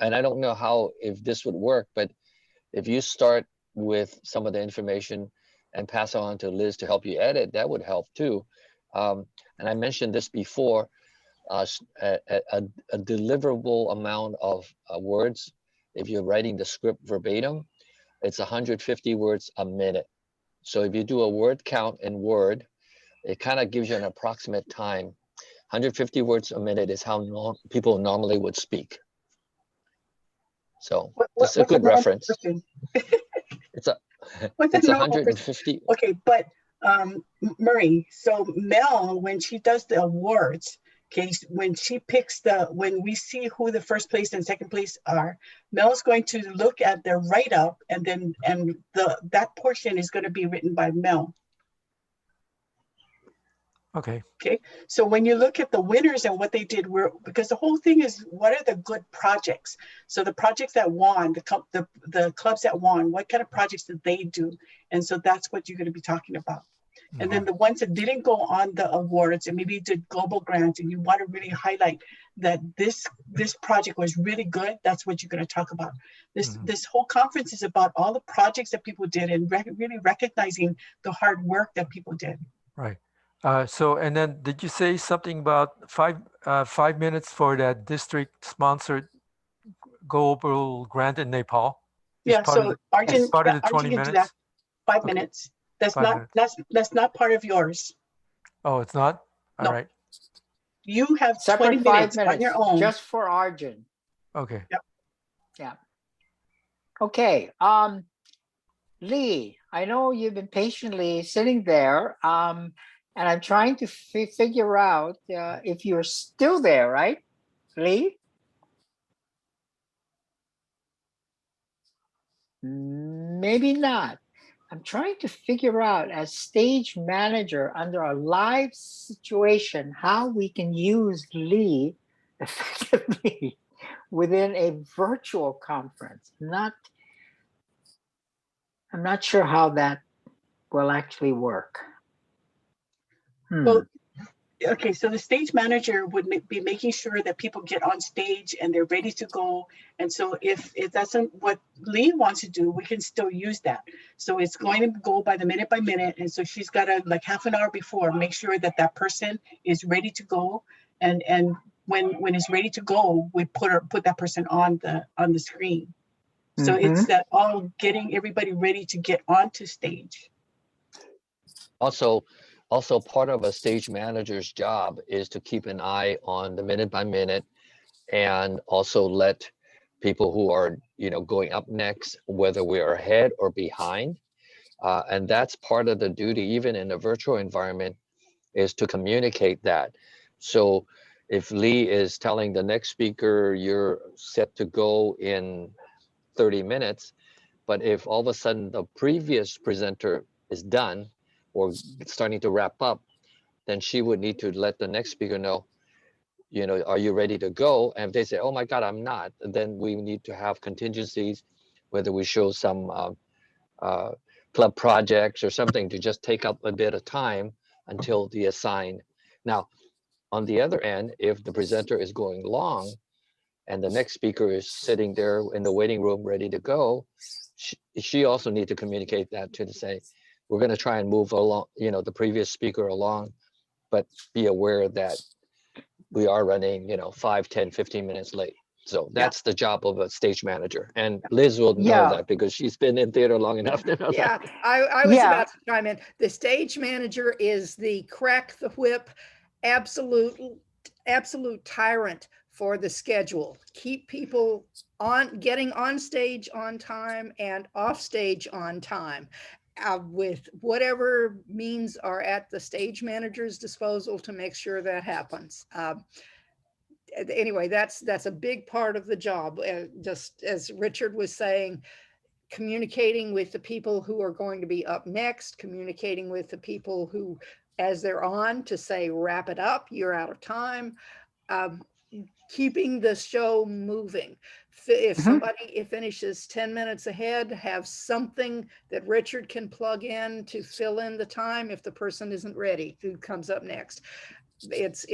and I don't know if this would work, but if you start with some of the information and pass on to Liz to help you edit, that would help too. And I mentioned this before, a deliverable amount of words. If you're writing the script verbatim, it's 150 words a minute. So if you do a word count in Word, it kind of gives you an approximate time. 150 words a minute is how people normally would speak. So it's a good reference. It's 150. Okay, but Murray, so Mel, when she does the awards, okay, when she picks when we see who the first place and second place are, Mel's going to look at their write-up, and that portion is going to be written by Mel. Okay. Okay. So when you look at the winners and what they did, because the whole thing is, what are the good projects? So the projects that won, the clubs that won, what kind of projects did they do? And so that's what you're going to be talking about. Mm-hmm. And then the ones that didn't go on the awards and maybe did global grants, and you want to really highlight that this project was really good, that's what you're going to talk about. This whole conference is about all the projects that people did and really recognizing the hard work that people did. Right. And then did you say something about 5 minutes for that district sponsored global grant in Nepal? Yeah, so Arjun part of the 20 can minutes? do that. 5 minutes. That's not part of yours. Oh, it's not? All no. Right. You have separate 20 minutes on your own. Just for Arjun. Okay. Yep. Yeah. Okay. Lee, I know you've been patiently sitting there, and I'm trying to figure out if you're still there, right, Lee? Maybe not. I'm trying to figure out, as stage manager under a live situation, how we can use Lee effectively within a virtual conference. I'm not sure how that will actually work. Well, okay, so the stage manager would be making sure that people get on stage and they're ready to go. And so if that's what Lee wants to do, we can still use that. So it's going to go by minute. And so she's got to, like, half an hour before, make sure that person is ready to go. And when it's ready to go, we put that person on the screen. So it's that all getting everybody ready to get onto stage. Also, part of a stage manager's job is to keep an eye on the minute by minute, and also let people who are, going up next, whether we're ahead or behind. And that's part of the duty, even in a virtual environment, is to communicate that. So if Lee is telling the next speaker, you're set to go in 30 minutes, but if all of a sudden the previous presenter is done or starting to wrap up, then she would need to let the next speaker know, are you ready to go? And if they say, oh my God, I'm not, then we need to have contingencies, whether we show some club projects or something to just take up a bit of time until the assigned. Now, on the other end, if the presenter is going long and the next speaker is sitting there in the waiting room ready to go, she also needs to communicate that to say, we're going to try and move along, the previous speaker along, but be aware that we are running, 5, 10, 15 minutes late. So that's the job of a stage manager. And Liz will know that because she's been in theater long enough to know that. I was about to chime in. The stage manager is the crack the whip, absolute tyrant for the schedule. Keep people getting on stage on time and off stage on time. With whatever means are at the stage manager's disposal to make sure that happens. anyway, that's a big part of the job. Just as Richard was saying, communicating with the people who are going to be up next, communicating with the people who, as they're on, to say, wrap it up, you're out of time. Keeping the show moving. If somebody finishes 10 minutes ahead, have something that Richard can plug in to fill in the time if the person isn't ready, who comes up next. It's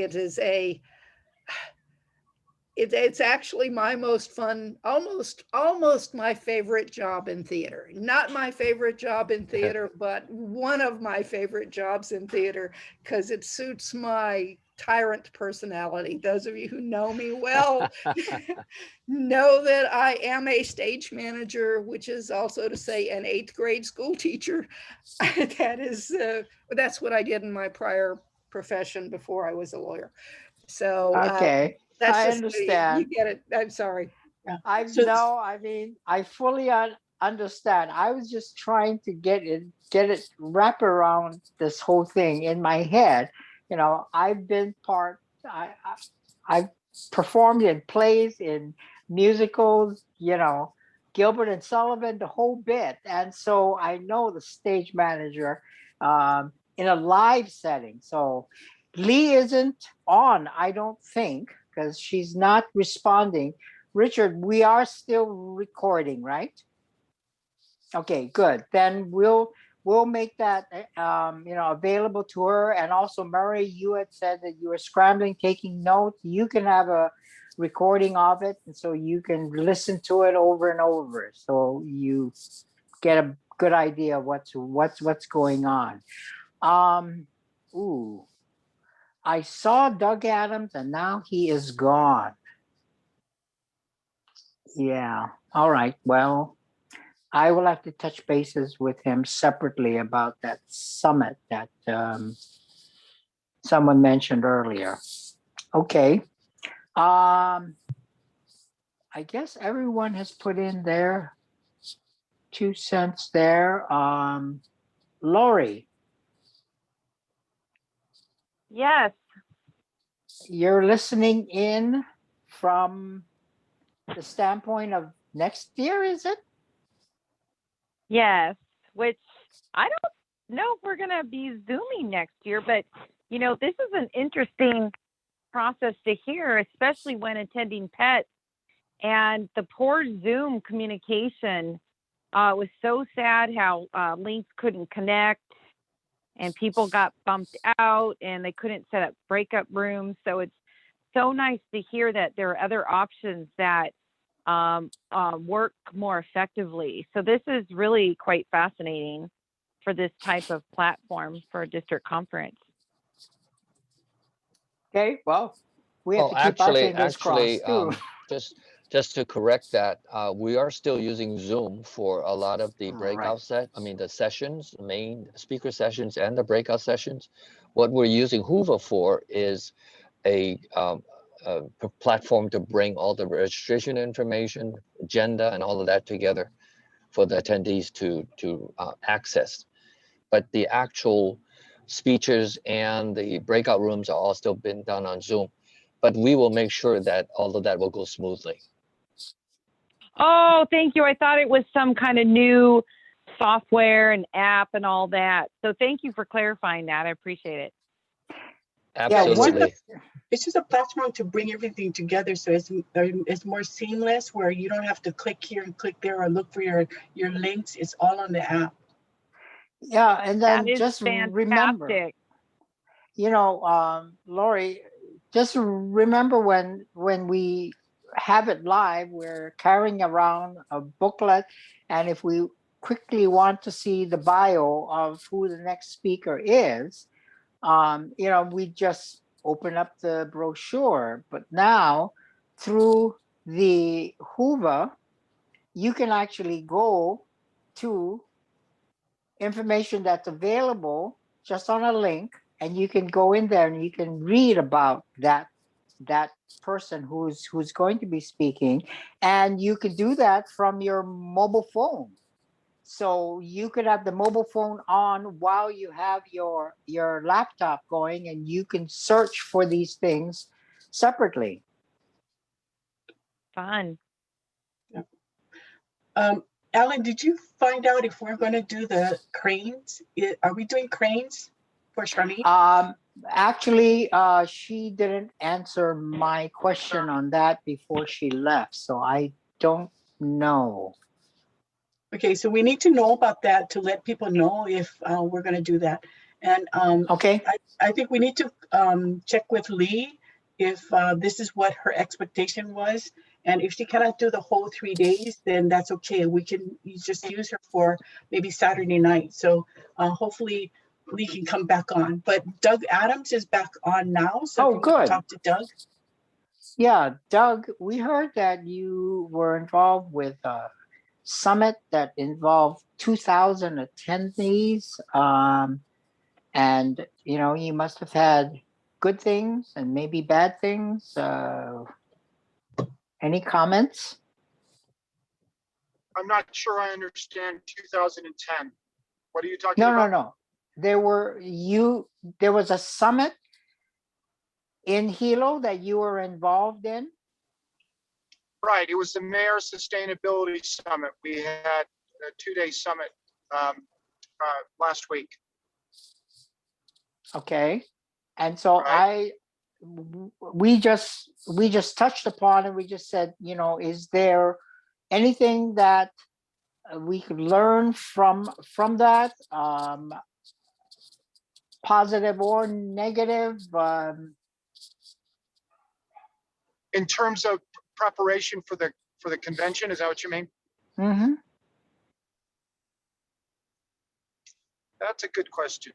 actually my most fun, almost my favorite job in theater. Not my favorite job in theater, but one of my favorite jobs in theater, because it suits my tyrant personality. Those of you who know me well know that I am a stage manager, which is also to say an 8th grade school teacher. That's what I did in my prior profession before I was a lawyer. So okay, that's I just understand. you get it. I'm sorry. Yeah. I So know. I mean, I fully understand. I was just trying to get it wrap around this whole thing in my head. You know, I've been I've performed in plays, in musicals. You know, Gilbert and Sullivan, the whole bit, and so I know the stage manager in a live setting. So Lee isn't on, I don't think, because she's not responding. Richard, we are still recording, right? Okay, good. Then we'll make that available to her. And also, Murray, you had said that you were scrambling, taking notes. You can have a recording of it, and so you can listen to it over and over, so you get a good idea of what's going on. Ooh, I saw Doug Adams, and now he is gone. Yeah. All right. Well, I will have to touch bases with him separately about that summit that someone mentioned earlier. Okay. I guess everyone has put in their 2 cents there. Lori. Yes. You're listening in from the standpoint of next year, is it? Yes, which I don't know if we're going to be Zooming next year, but this is an interesting process to hear, especially when attending PETS, and the poor Zoom communication. Was so sad how links couldn't connect and people got bumped out and they couldn't set up breakout rooms. So it's so nice to hear that there are other options that work more effectively. So this is really quite fascinating for this type of platform for a district conference. Okay, well, we have to keep our fingers crossed too. Just to correct that, we are still using Zoom for a lot of the breakout the sessions, the main speaker sessions and the breakout sessions. What we're using Hoover for is a platform to bring all the registration information, agenda, and all of that together for the attendees to access. But the actual speeches and the breakout rooms are all still been done on Zoom. But we will make sure that all of that will go smoothly. Oh, thank you. I thought it was some kind of new software and app and all that. So thank you for clarifying that. I appreciate it. Absolutely. It's just a platform to bring everything together, so it's more seamless, where you don't have to click here and click there or look for your links. It's all on the app. Yeah, and then that is just fantastic. Remember, Lori, just remember when we have it live, we're carrying around a booklet, and if we quickly want to see the bio of who the next speaker is, we just open up the brochure. But now through the Hoover, you can actually go to information that's available just on a link, and you can go in there and you can read about that person who's going to be speaking, and you can do that from your mobile phone. So you could have the mobile phone on while you have your laptop going, and you can search for these things separately. fun. Alan, did you find out if we're going to do the cranes? Are we doing cranes for Charlene? Actually, she didn't answer my question on that before she left, so I don't know. Okay, so we need to know about that to let people know if we're going to do that. And okay, I think we need to check with Lee if this is what her expectation was. And if she cannot do the whole 3 days, then that's okay. We can just use her for maybe Saturday night. So hopefully Lee can come back on. But Doug Adams is back on now. So if you want to talk to Doug. Yeah, Doug, we heard that you were involved with a summit that involved 2,000 attendees. And, you know, you must have had good things and maybe bad things. Any comments? I'm not sure I understand 2010. What are you talking about? No. There was a summit in Hilo that you were involved in? Right, it was the Mayor Sustainability Summit. We had a 2-day summit last week. Okay. And so we just touched upon and we just said, you know, is there anything that we could learn from that, positive or negative? In terms of preparation for the convention, is that what you mean? Mm-hmm. That's a good question.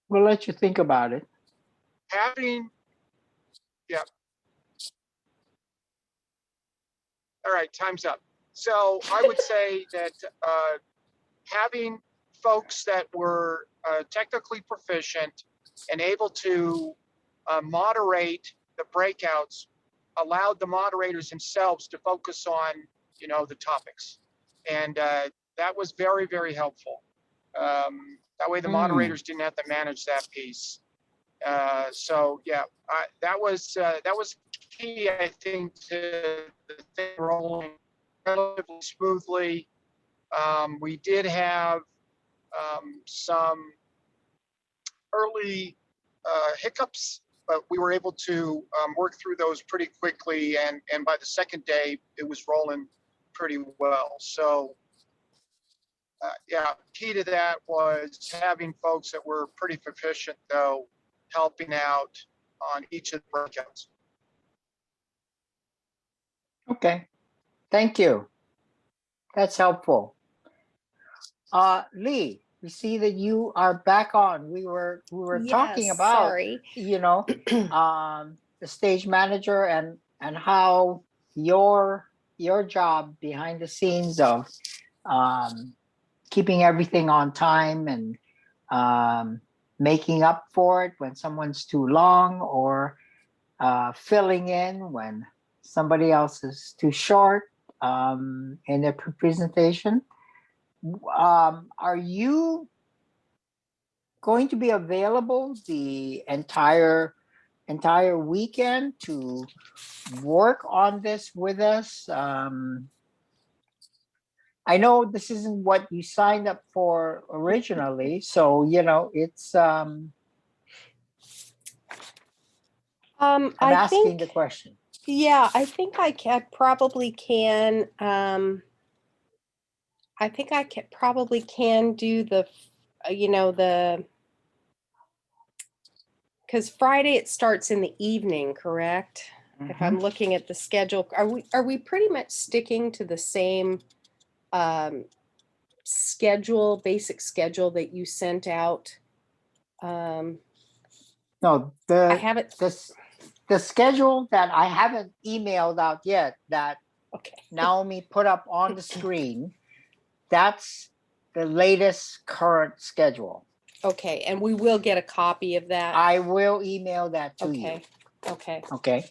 We'll let you think about it. Yeah. All right, time's up. So I would say that having folks that were technically proficient and able to moderate the breakouts allowed the moderators themselves to focus on, you know, the topics. And that was very, very helpful. That way the moderators didn't have to manage that piece. So yeah, that was key, I think, to the thing rolling relatively smoothly. We did have some early hiccups, but we were able to work through those pretty quickly, and by the second day, it was rolling pretty well. So yeah, key to that was having folks that were pretty proficient, though, helping out on each of the breakouts. Okay, thank you. That's helpful. Lee, we see that you are back on. We were talking about, sorry. you know, the stage manager and how your job behind the scenes of keeping everything on time and making up for it when someone's too long, or filling in when somebody else is too short in their presentation. Are you going to be available the entire weekend to work on this with us? I know this isn't what you signed up for originally, so you know it's I'm asking the question. Yeah, I think I probably can. I think I probably can do the, you know, because Friday it starts in the evening, correct? Mm-hmm. If I'm looking at the schedule, are we pretty much sticking to the same schedule, basic schedule that you sent out? No, I haven't. The schedule that I haven't emailed out yet, that Naomi put up on the screen, that's the latest current schedule. Okay, and we will get a copy of that. I will email that to you. Okay. Okay.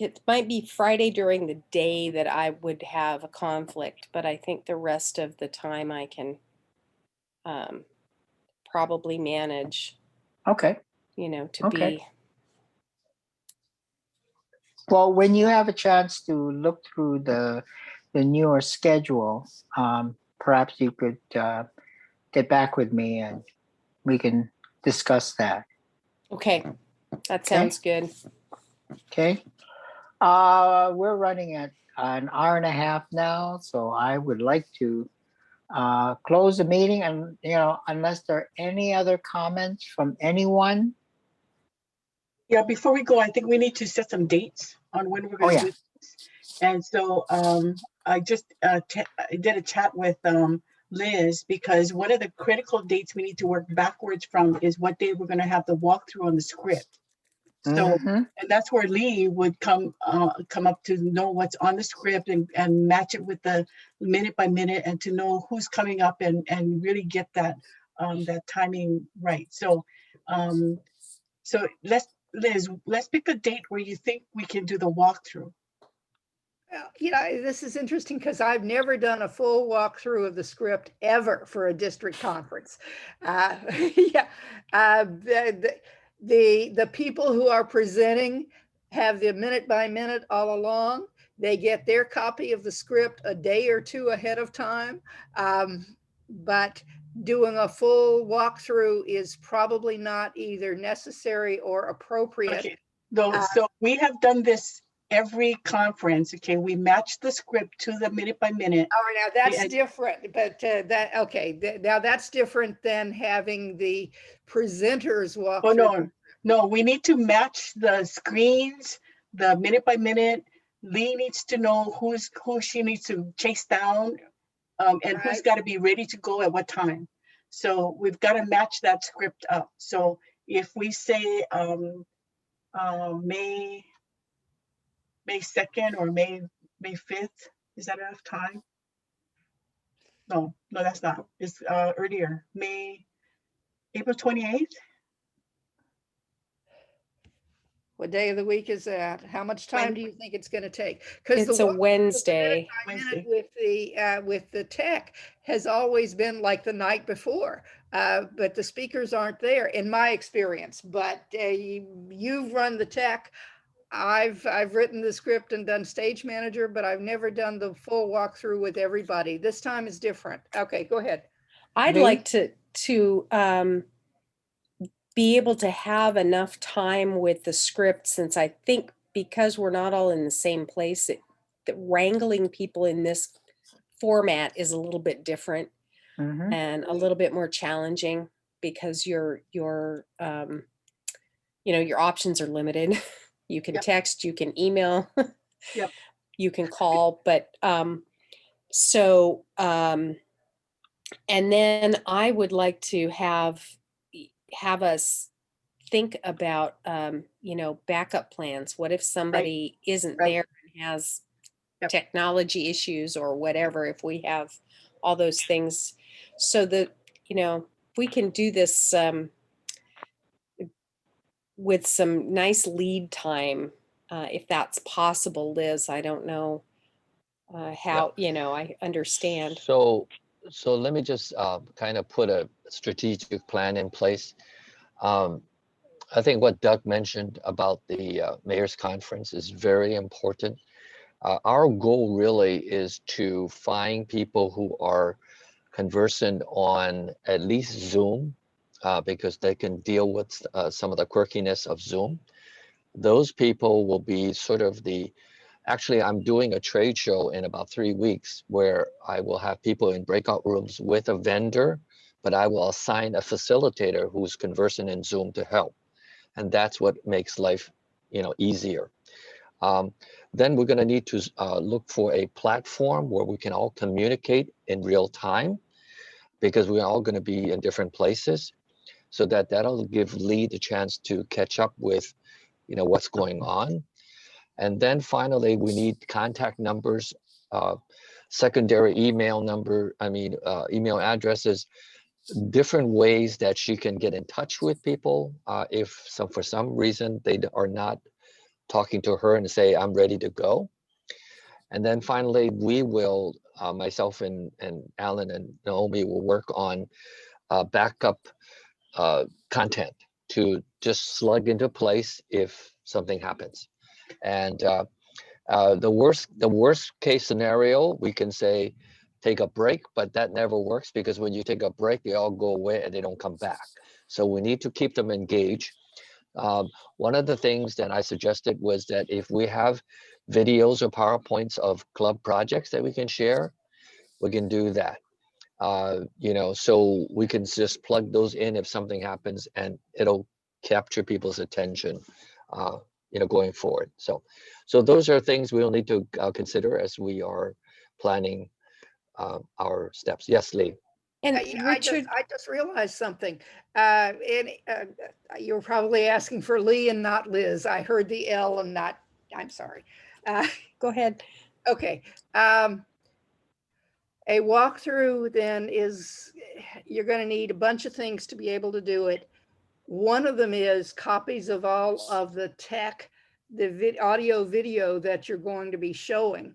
It might be Friday during the day that I would have a conflict, but I think the rest of the time I can probably manage. Okay. You know, to be Well, when you have a chance to look through the newer schedule, perhaps you could get back with me and we can discuss that. Okay, that sounds good. Okay. We're running at an hour and a half now, so I would like to close the meeting, and unless there are any other comments from anyone. Yeah, before we go, I think we need to set some dates on when we're going to do this. And so I just I did a chat with Liz, because one of the critical dates we need to work backwards from is what day we're going to have the walkthrough on the script. So, and that's where Lee would come up to know what's on the script and match it with the minute by minute, and to know who's coming up and really get that that timing right. So, so Liz, let's pick a date where you think we can do the walkthrough. This is interesting because I've never done a full walkthrough of the script ever for a district conference. The people who are presenting have the minute by minute all along. They get their copy of the script a day or two ahead of time. But doing a full walkthrough is probably not either necessary or appropriate. Okay. So we have done this every conference. Okay, we match the script to the minute by minute. All right, now that's different, but now that's different than having the presenters walk through. Oh no, we need to match the screens, the minute by minute. Lee needs to know who she needs to chase down, and who's got to be ready to go at what time. So we've got to match that script up. So if we say May 2nd or May 5th, is that enough time? No, that's not. It's earlier. April 28th. What day of the week is that? How much time do you think it's going to take? It's a Wednesday. With the tech has always been like the night before, but the speakers aren't there in my experience. But you've run the tech. I've written the script and done stage manager, but I've never done the full walkthrough with everybody. This time is different. Okay, go ahead. I'd like to be able to have enough time with the script, since I think because we're not all in the same place, that wrangling people in this format is a little bit different and a little bit more challenging, because your options are limited. You can text, you can email, you can call, but and then I would like to have us think about backup plans. What if somebody isn't there and has technology issues or whatever? If we have all those things, so that we can do this with some nice lead time, if that's possible. Liz, I don't know how, I understand. So let me just kind of put a strategic plan in place. I think what Doug mentioned about the mayor's conference is very important. Our goal really is to find people who are conversant on at least Zoom, because they can deal with some of the quirkiness of Zoom. Those people will be sort of actually, I'm doing a trade show in about 3 weeks where I will have people in breakout rooms with a vendor, but I will assign a facilitator who's conversant in Zoom to help. And that's what makes life, easier. Then we're going to need to look for a platform where we can all communicate in real time, because we're all going to be in different places. So that'll give Lee the chance to catch up with, what's going on. And then finally, we need contact numbers, secondary email email addresses, different ways that she can get in touch with people if for some reason they are not talking to her and say, I'm ready to go. And then finally, we will, myself and Alan and Naomi will work on backup content to just slug into place if something happens. And the worst case scenario, we can say take a break, but that never works because when you take a break, they all go away and they don't come back. So we need to keep them engaged. One of the things that I suggested was that if we have videos or PowerPoints of club projects that we can share, we can do that. You know, so we can just plug those in if something happens and it'll capture people's attention, you know, going forward. So those are things we'll need to consider as we are planning our steps. Yes, Lee. And I just realized something. You're probably asking for Lee and not Liz. I heard the L and not, I'm sorry. Go ahead. Okay. A walkthrough then is, you're going to need a bunch of things to be able to do it. One of them is copies of all of the tech, the audio, video that you're going to be showing.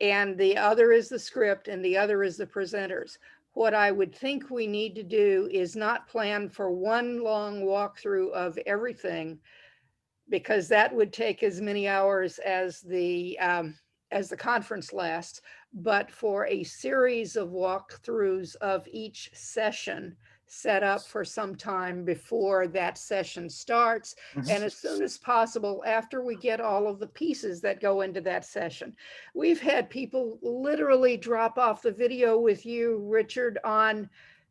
And the other is the script and the other is the presenters. What I would think we need to do is not plan for one long walkthrough of everything, because that would take as many hours as the conference lasts, but for a series of walkthroughs of each session set up for some time before that session starts. And as soon as possible, after we get all of the pieces that go into that session. We've had people literally drop off the video with you, Richard, on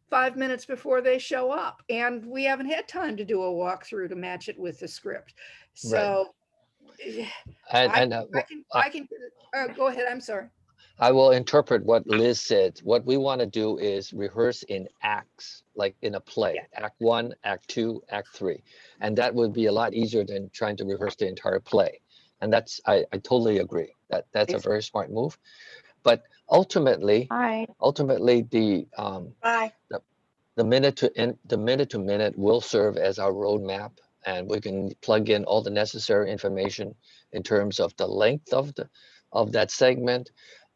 5 minutes before they show up. And we haven't had time to do a walkthrough to match it with the script. So Right. I can go ahead. I'm sorry. I will interpret what Liz said. What we want to do is rehearse in acts, like in a play, Act 1, Act 2, Act 3. And that would be a lot easier than trying to rehearse the entire play. And that's, I totally agree. That's a very smart move. But ultimately, the minute to minute will serve as our roadmap, and we can plug in all the necessary information in terms of the length of that segment,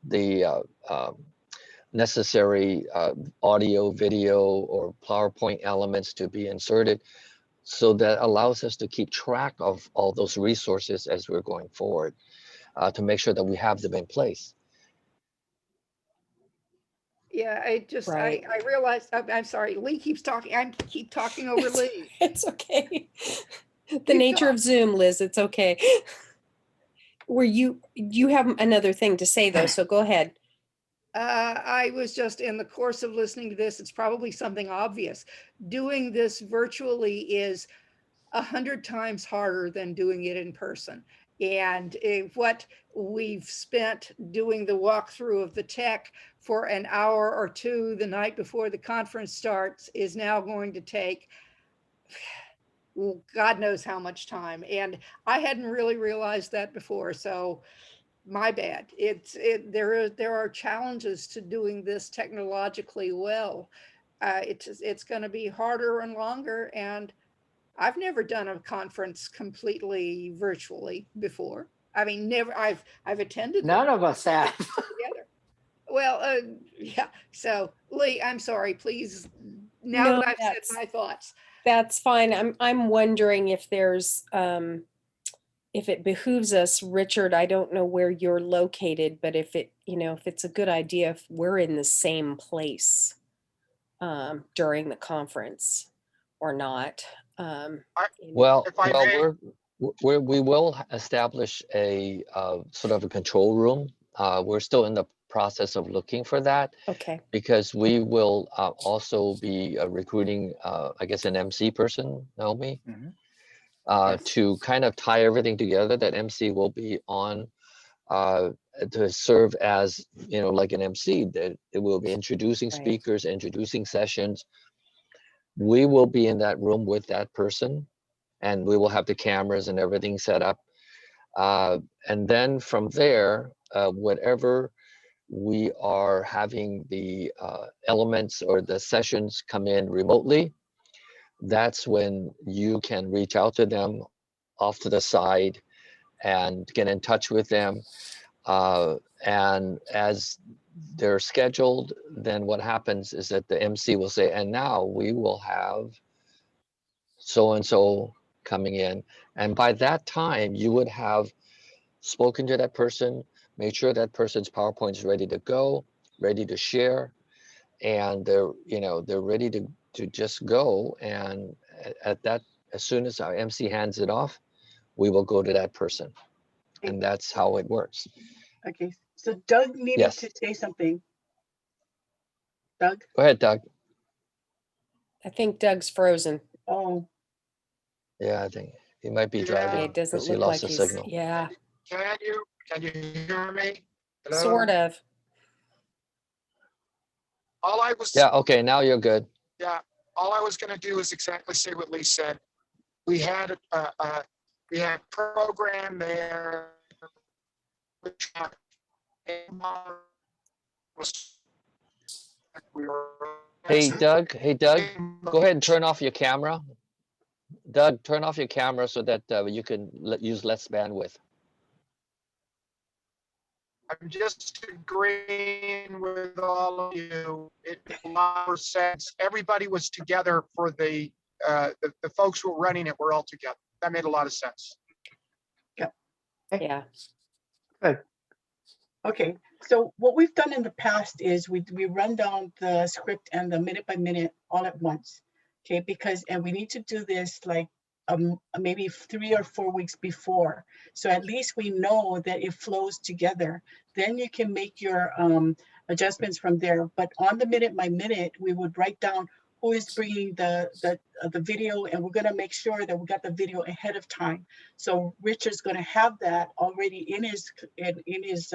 the necessary audio, video, or PowerPoint elements to be inserted. So that allows us to keep track of all those resources as we're going forward, to make sure that we have them in place. Yeah, I realized, I'm sorry, Lee keeps talking. I keep talking over Lee. It's okay. The nature of Zoom, Liz, it's okay. You have another thing to say though, so go ahead. I was just in the course of listening to this, it's probably something obvious. Doing this virtually is 100 times harder than doing it in person. And what we've spent doing the walkthrough of the tech for an hour or two the night before the conference starts is now going to take God knows how much time. And I hadn't really realized that before. So my bad. There are challenges to doing this technologically well. It's going to be harder and longer. And I've never done a conference completely virtually before. I mean, never. I've attended. None of us have. Together. Well, yeah. So Lee, I'm sorry. Please, now No, that I've said my thoughts. That's fine. I'm wondering if there's if it behooves us, Richard, I don't know where you're located, but if it's a good idea if we're in the same place during the conference or not. We will establish a sort of a control room. We're still in the process of looking for that. Okay. Because we will also be recruiting, I guess, an MC person, Naomi, to kind of tie everything together. That MC will be on to serve as, like an MC. That it will be introducing speakers, introducing sessions. We will be in that room with that person, and we will have the cameras and everything set up. And then from there, whatever we are having the elements or the sessions come in remotely, that's when you can reach out to them off to the side and get in touch with them. And as they're scheduled, then what happens is that the MC will say, and now we will have so-and-so coming in. And by that time, you would have spoken to that person, made sure that person's PowerPoint is ready to go, ready to share, and they're, you know, they're ready to just go. And at that, as soon as our MC hands it off, we will go to that person. And that's how it works. Okay, so Doug needed Yes. to say something. Doug? Go ahead, Doug. I think Doug's frozen. Oh. Yeah, I think he might be driving It doesn't because he look lost like the he's, signal. yeah, Can you hear me? Hello? sort of. All I was, Yeah, okay, now you're good. yeah, all I was gonna do is exactly say what Lee said. We had program there. Which we were. Hey, Doug, go ahead and turn off your camera. Doug, turn off your camera so that you can use less bandwidth. I'm just agreeing with all of you. It made a lot of sense. Everybody was together for the folks who were running it were all together. That made a lot of sense. Yeah. Yeah. Good. Okay, so what we've done in the past is we run down the script and the minute by minute all at once. Okay, and we need to do this like maybe 3 or 4 weeks before. So at least we know that it flows together. Then you can make your adjustments from there. But on the minute by minute, we would write down who is bringing the video, and we're gonna make sure that we got the video ahead of time. So Richard's gonna have that already in his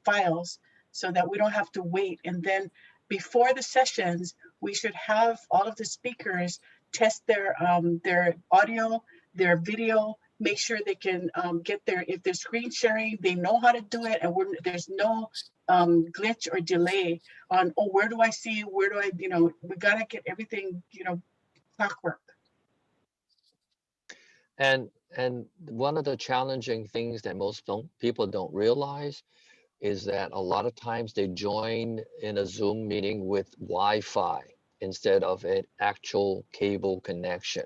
files so that we don't have to wait. And then before the sessions, we should have all of the speakers test their audio, their video, make sure they can get if they're screen sharing, they know how to do it, and there's no glitch or delay on, oh, where do I see, where do I, we gotta get everything, clockwork. And one of the challenging things that most people don't realize is that a lot of times they join in a Zoom meeting with Wi-Fi instead of an actual cable connection.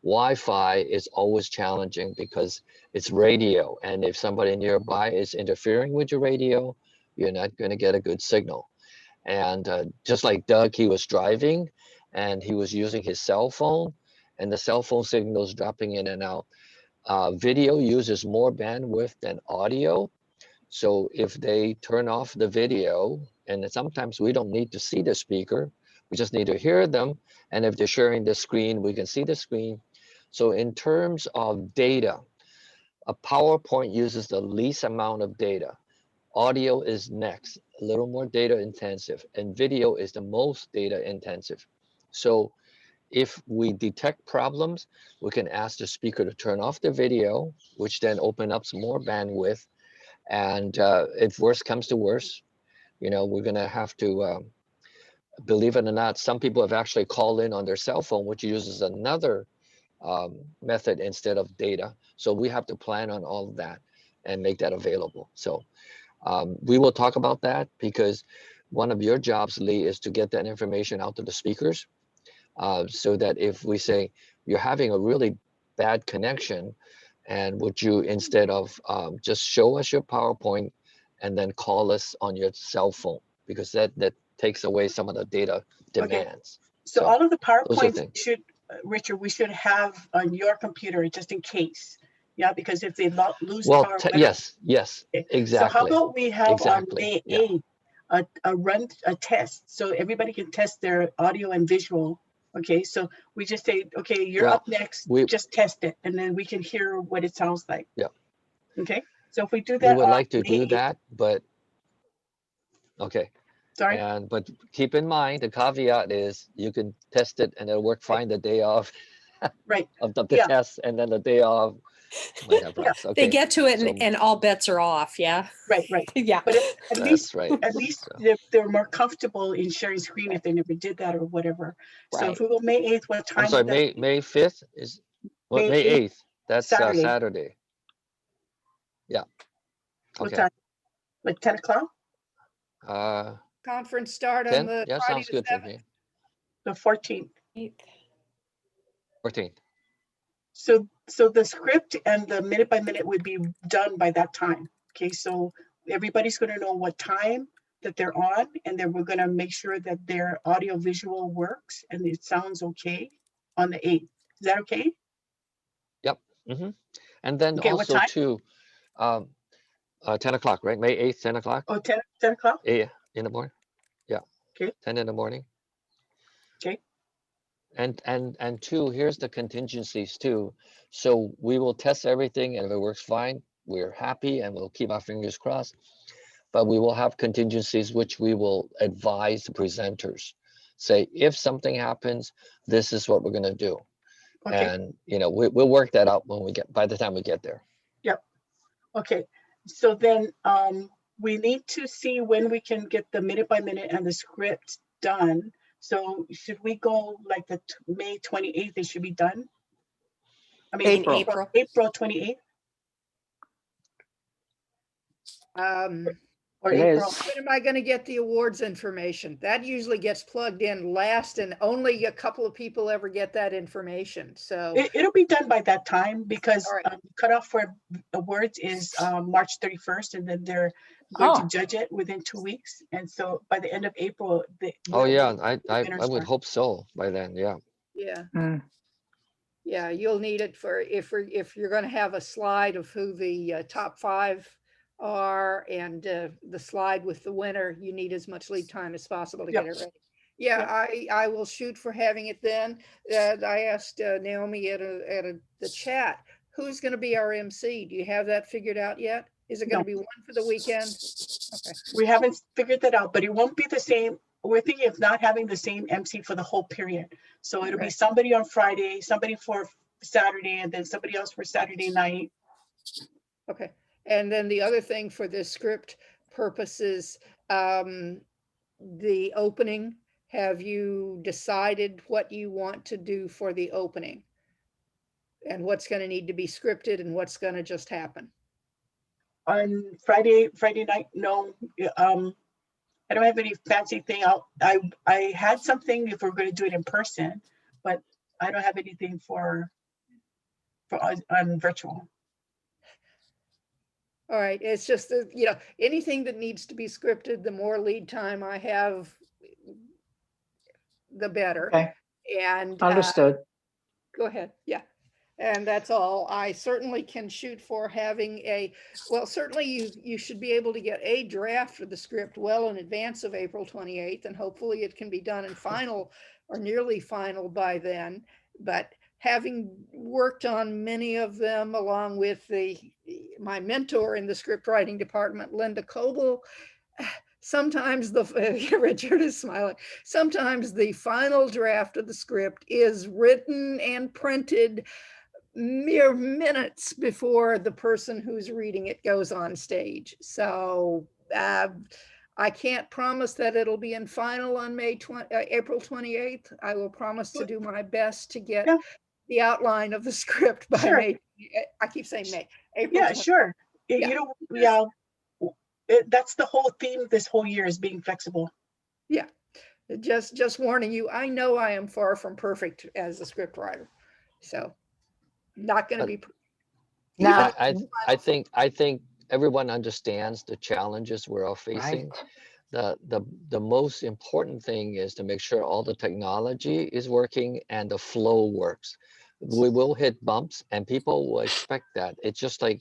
Wi-Fi is always challenging because it's radio, and if somebody nearby is interfering with your radio, you're not going to get a good signal. And just like Doug, he was driving and he was using his cell phone, and the cell phone signal is dropping in and out. Video uses more bandwidth than audio. So if they turn off the video, and sometimes we don't need to see the speaker, we just need to hear them. And if they're sharing the screen, we can see the screen. So in terms of data, a PowerPoint uses the least amount of data. Audio is next, a little more data intensive, and video is the most data intensive. So if we detect problems, we can ask the speaker to turn off the video, which then opens up some more bandwidth. And if worse comes to worse, we're going to have to, believe it or not, some people have actually called in on their cell phone, which uses another method instead of data. So we have to plan on all of that and make that available. So we will talk about that, because one of your jobs, Lee, is to get that information out to the speakers, so that if we say you're having a really bad connection, and would you, instead of just show us your PowerPoint and then call us on your cell phone, because that takes away some of the data demands. Okay. So all of the PowerPoints should, Richard, we should have on your computer just in case. Yeah, because if they lose well, power. yes, exactly. So how about we have on May 8th a test, so everybody can test their audio and visual. Okay, so we just say, okay, you're up next, just test it, and then we can hear what it sounds like. Yeah. Okay, so if we do that. We would like to do that, but, okay. Sorry? But keep in mind, the caveat is you can test it and it'll work fine the day of, of the test, and then the day of might have problems. Okay. They get to it and all bets are off. Yeah. Right. Yeah. But at least so. they're more comfortable in sharing screen if they never did that or whatever. Right. So if we go May 8th, what time? I'm sorry, May 5th is what? May 8th. That's Saturday. Yeah. What time? Like 10 o'clock? Conference start 10? on the Yeah, Friday sounds good 7th. for me. The 14th. 14th. So the script and the minute by minute would be done by that time. Okay, so everybody's going to know what time that they're on, and then we're going to make sure that their audio visual works and it sounds okay on the 8th. Is that okay? Yep. Mm-hmm. And then Okay, what also time? too, 10 o'clock, right? May 8th, 10 o'clock? Oh, 10 o'clock? Yeah, in the morning. Yeah. Okay. 10 in the morning. Okay. And two, here's the contingencies too. So we will test everything, and if it works fine, we're happy, and we'll keep our fingers crossed. But we will have contingencies which we will advise the presenters. Say, if something happens, this is what we're going to do. Okay. And we'll work that out when we get, by the time we get there. Yep. Okay. So then we need to see when we can get the minute by minute and the script done. So should we go like the May 28th? It should be done. I mean, April 28th. Or April. When am I going to get the awards information? That usually gets plugged in last, and only a couple of people ever get that information. So It'll be done by that time, because cutoff for awards is March 31st, and then they're going to judge it within 2 weeks. And so by the end of April, Oh yeah, I would hope so by then. Yeah. Yeah. Yeah, you'll need it for if you're going to have a slide of who the top 5 are, and the slide with the winner, you need as much lead time as possible to get it ready. Yeah, I will shoot for having it then. I asked Naomi at the chat, who's going to be our MC? Do you have that figured out yet? Is it going to be one for the weekend? Okay. We haven't figured that out, but it won't be the same. We're thinking of not having the same MC for the whole period. So it'll be somebody on Friday, somebody for Saturday, and then somebody else for Saturday night. Okay. And then the other thing for the script purposes, the opening, have you decided what you want to do for the opening? And what's going to need to be scripted and what's going to just happen? On Friday night, no. I don't have any fancy thing. I had something if we're going to do it in person, but I don't have anything for on virtual. All right, it's just that, anything that needs to be scripted, the more lead time I have, the better. Okay. And understood. Go ahead. Yeah. And that's all. I certainly can shoot for having certainly you should be able to get a draft of the script well in advance of April 28th, and hopefully it can be done in final or nearly final by then. But having worked on many of them along with my mentor in the script writing department, Linda Coble, sometimes Richard is smiling, sometimes the final draft of the script is written and printed mere minutes before the person who's reading it goes on stage. So I can't promise that it'll be in final on April 28th. I will promise to do my best to get the outline of the script by May. I keep saying May. April 28th. Sure. That's the whole theme this whole year, is being flexible. Yeah. Just warning you, I know I am far from perfect as a script writer. So not going to be. Now, I think everyone understands the challenges we're all facing. Right. The most important thing is to make sure all the technology is working and the flow works. We will hit bumps, and people will expect that. It's just like,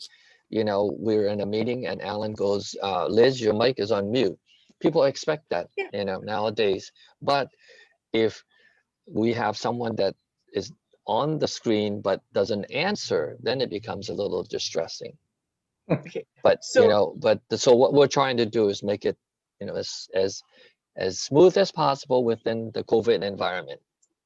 we're in a meeting and Alan goes, Liz, your mic is on mute. People expect that, nowadays. But if we have someone that is on the screen but doesn't answer, then it becomes a little distressing. Okay. But so what we're trying to do is make it as smooth as possible within the COVID environment.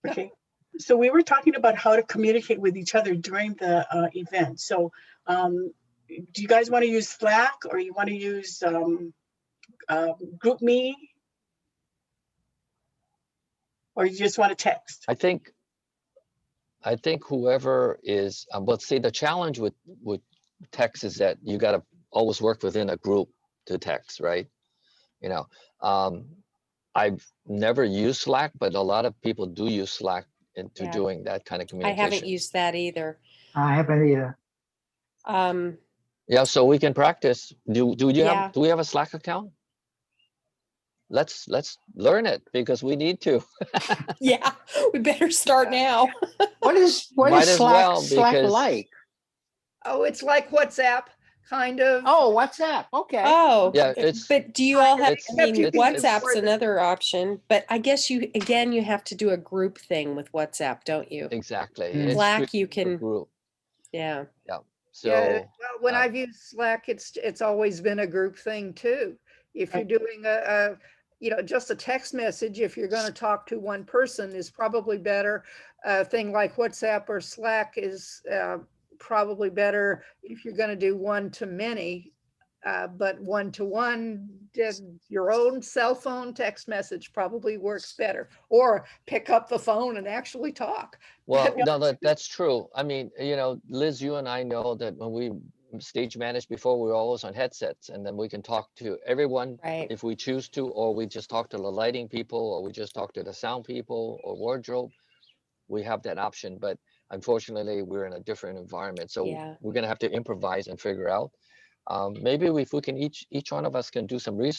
Okay. So we were talking about how to communicate with each other during the event. So do you guys want to use Slack, or you want to use GroupMe, or you just want to text? I think whoever is, but see, the challenge with text is that you got to always work within a group to text, right? I've never used Slack, but a lot of people do use Slack into doing that kind of communication. I haven't used that either. I haven't either. Yeah, so we can practice. Do Yeah. we have a Slack account? Let's learn it because we need to. Yeah, we better start now. What is Might as Slack well, Slack because like? Oh, it's like WhatsApp, kind of. Oh, WhatsApp. Okay. Oh, yeah, it's but do you all have, it's I mean, you can WhatsApp's record it. another option, but I guess you, again, you have to do a group thing with WhatsApp, don't you? exactly. Mm. It's Slack, you strictly for can, group. yeah. Yeah. Yeah, So well, when I've used Slack, it's always been a group thing too. If you're doing a just a text message, if you're going to talk to one person, is probably better. A thing like WhatsApp or Slack is probably better if you're going to do one to many. But one to one, your own cell phone text message probably works better. Or pick up the phone and actually talk. well, no, that's true. I mean, Liz, you and I know that when we stage managed before, we were always on headsets, and then we can talk to everyone Right. if we choose to, or we just talk to the lighting people, or we just talk to the sound people or wardrobe. We have that option, but unfortunately, we're in a different environment, so Yeah. we're gonna have to improvise and figure out. Maybe if we can each one of us can do some research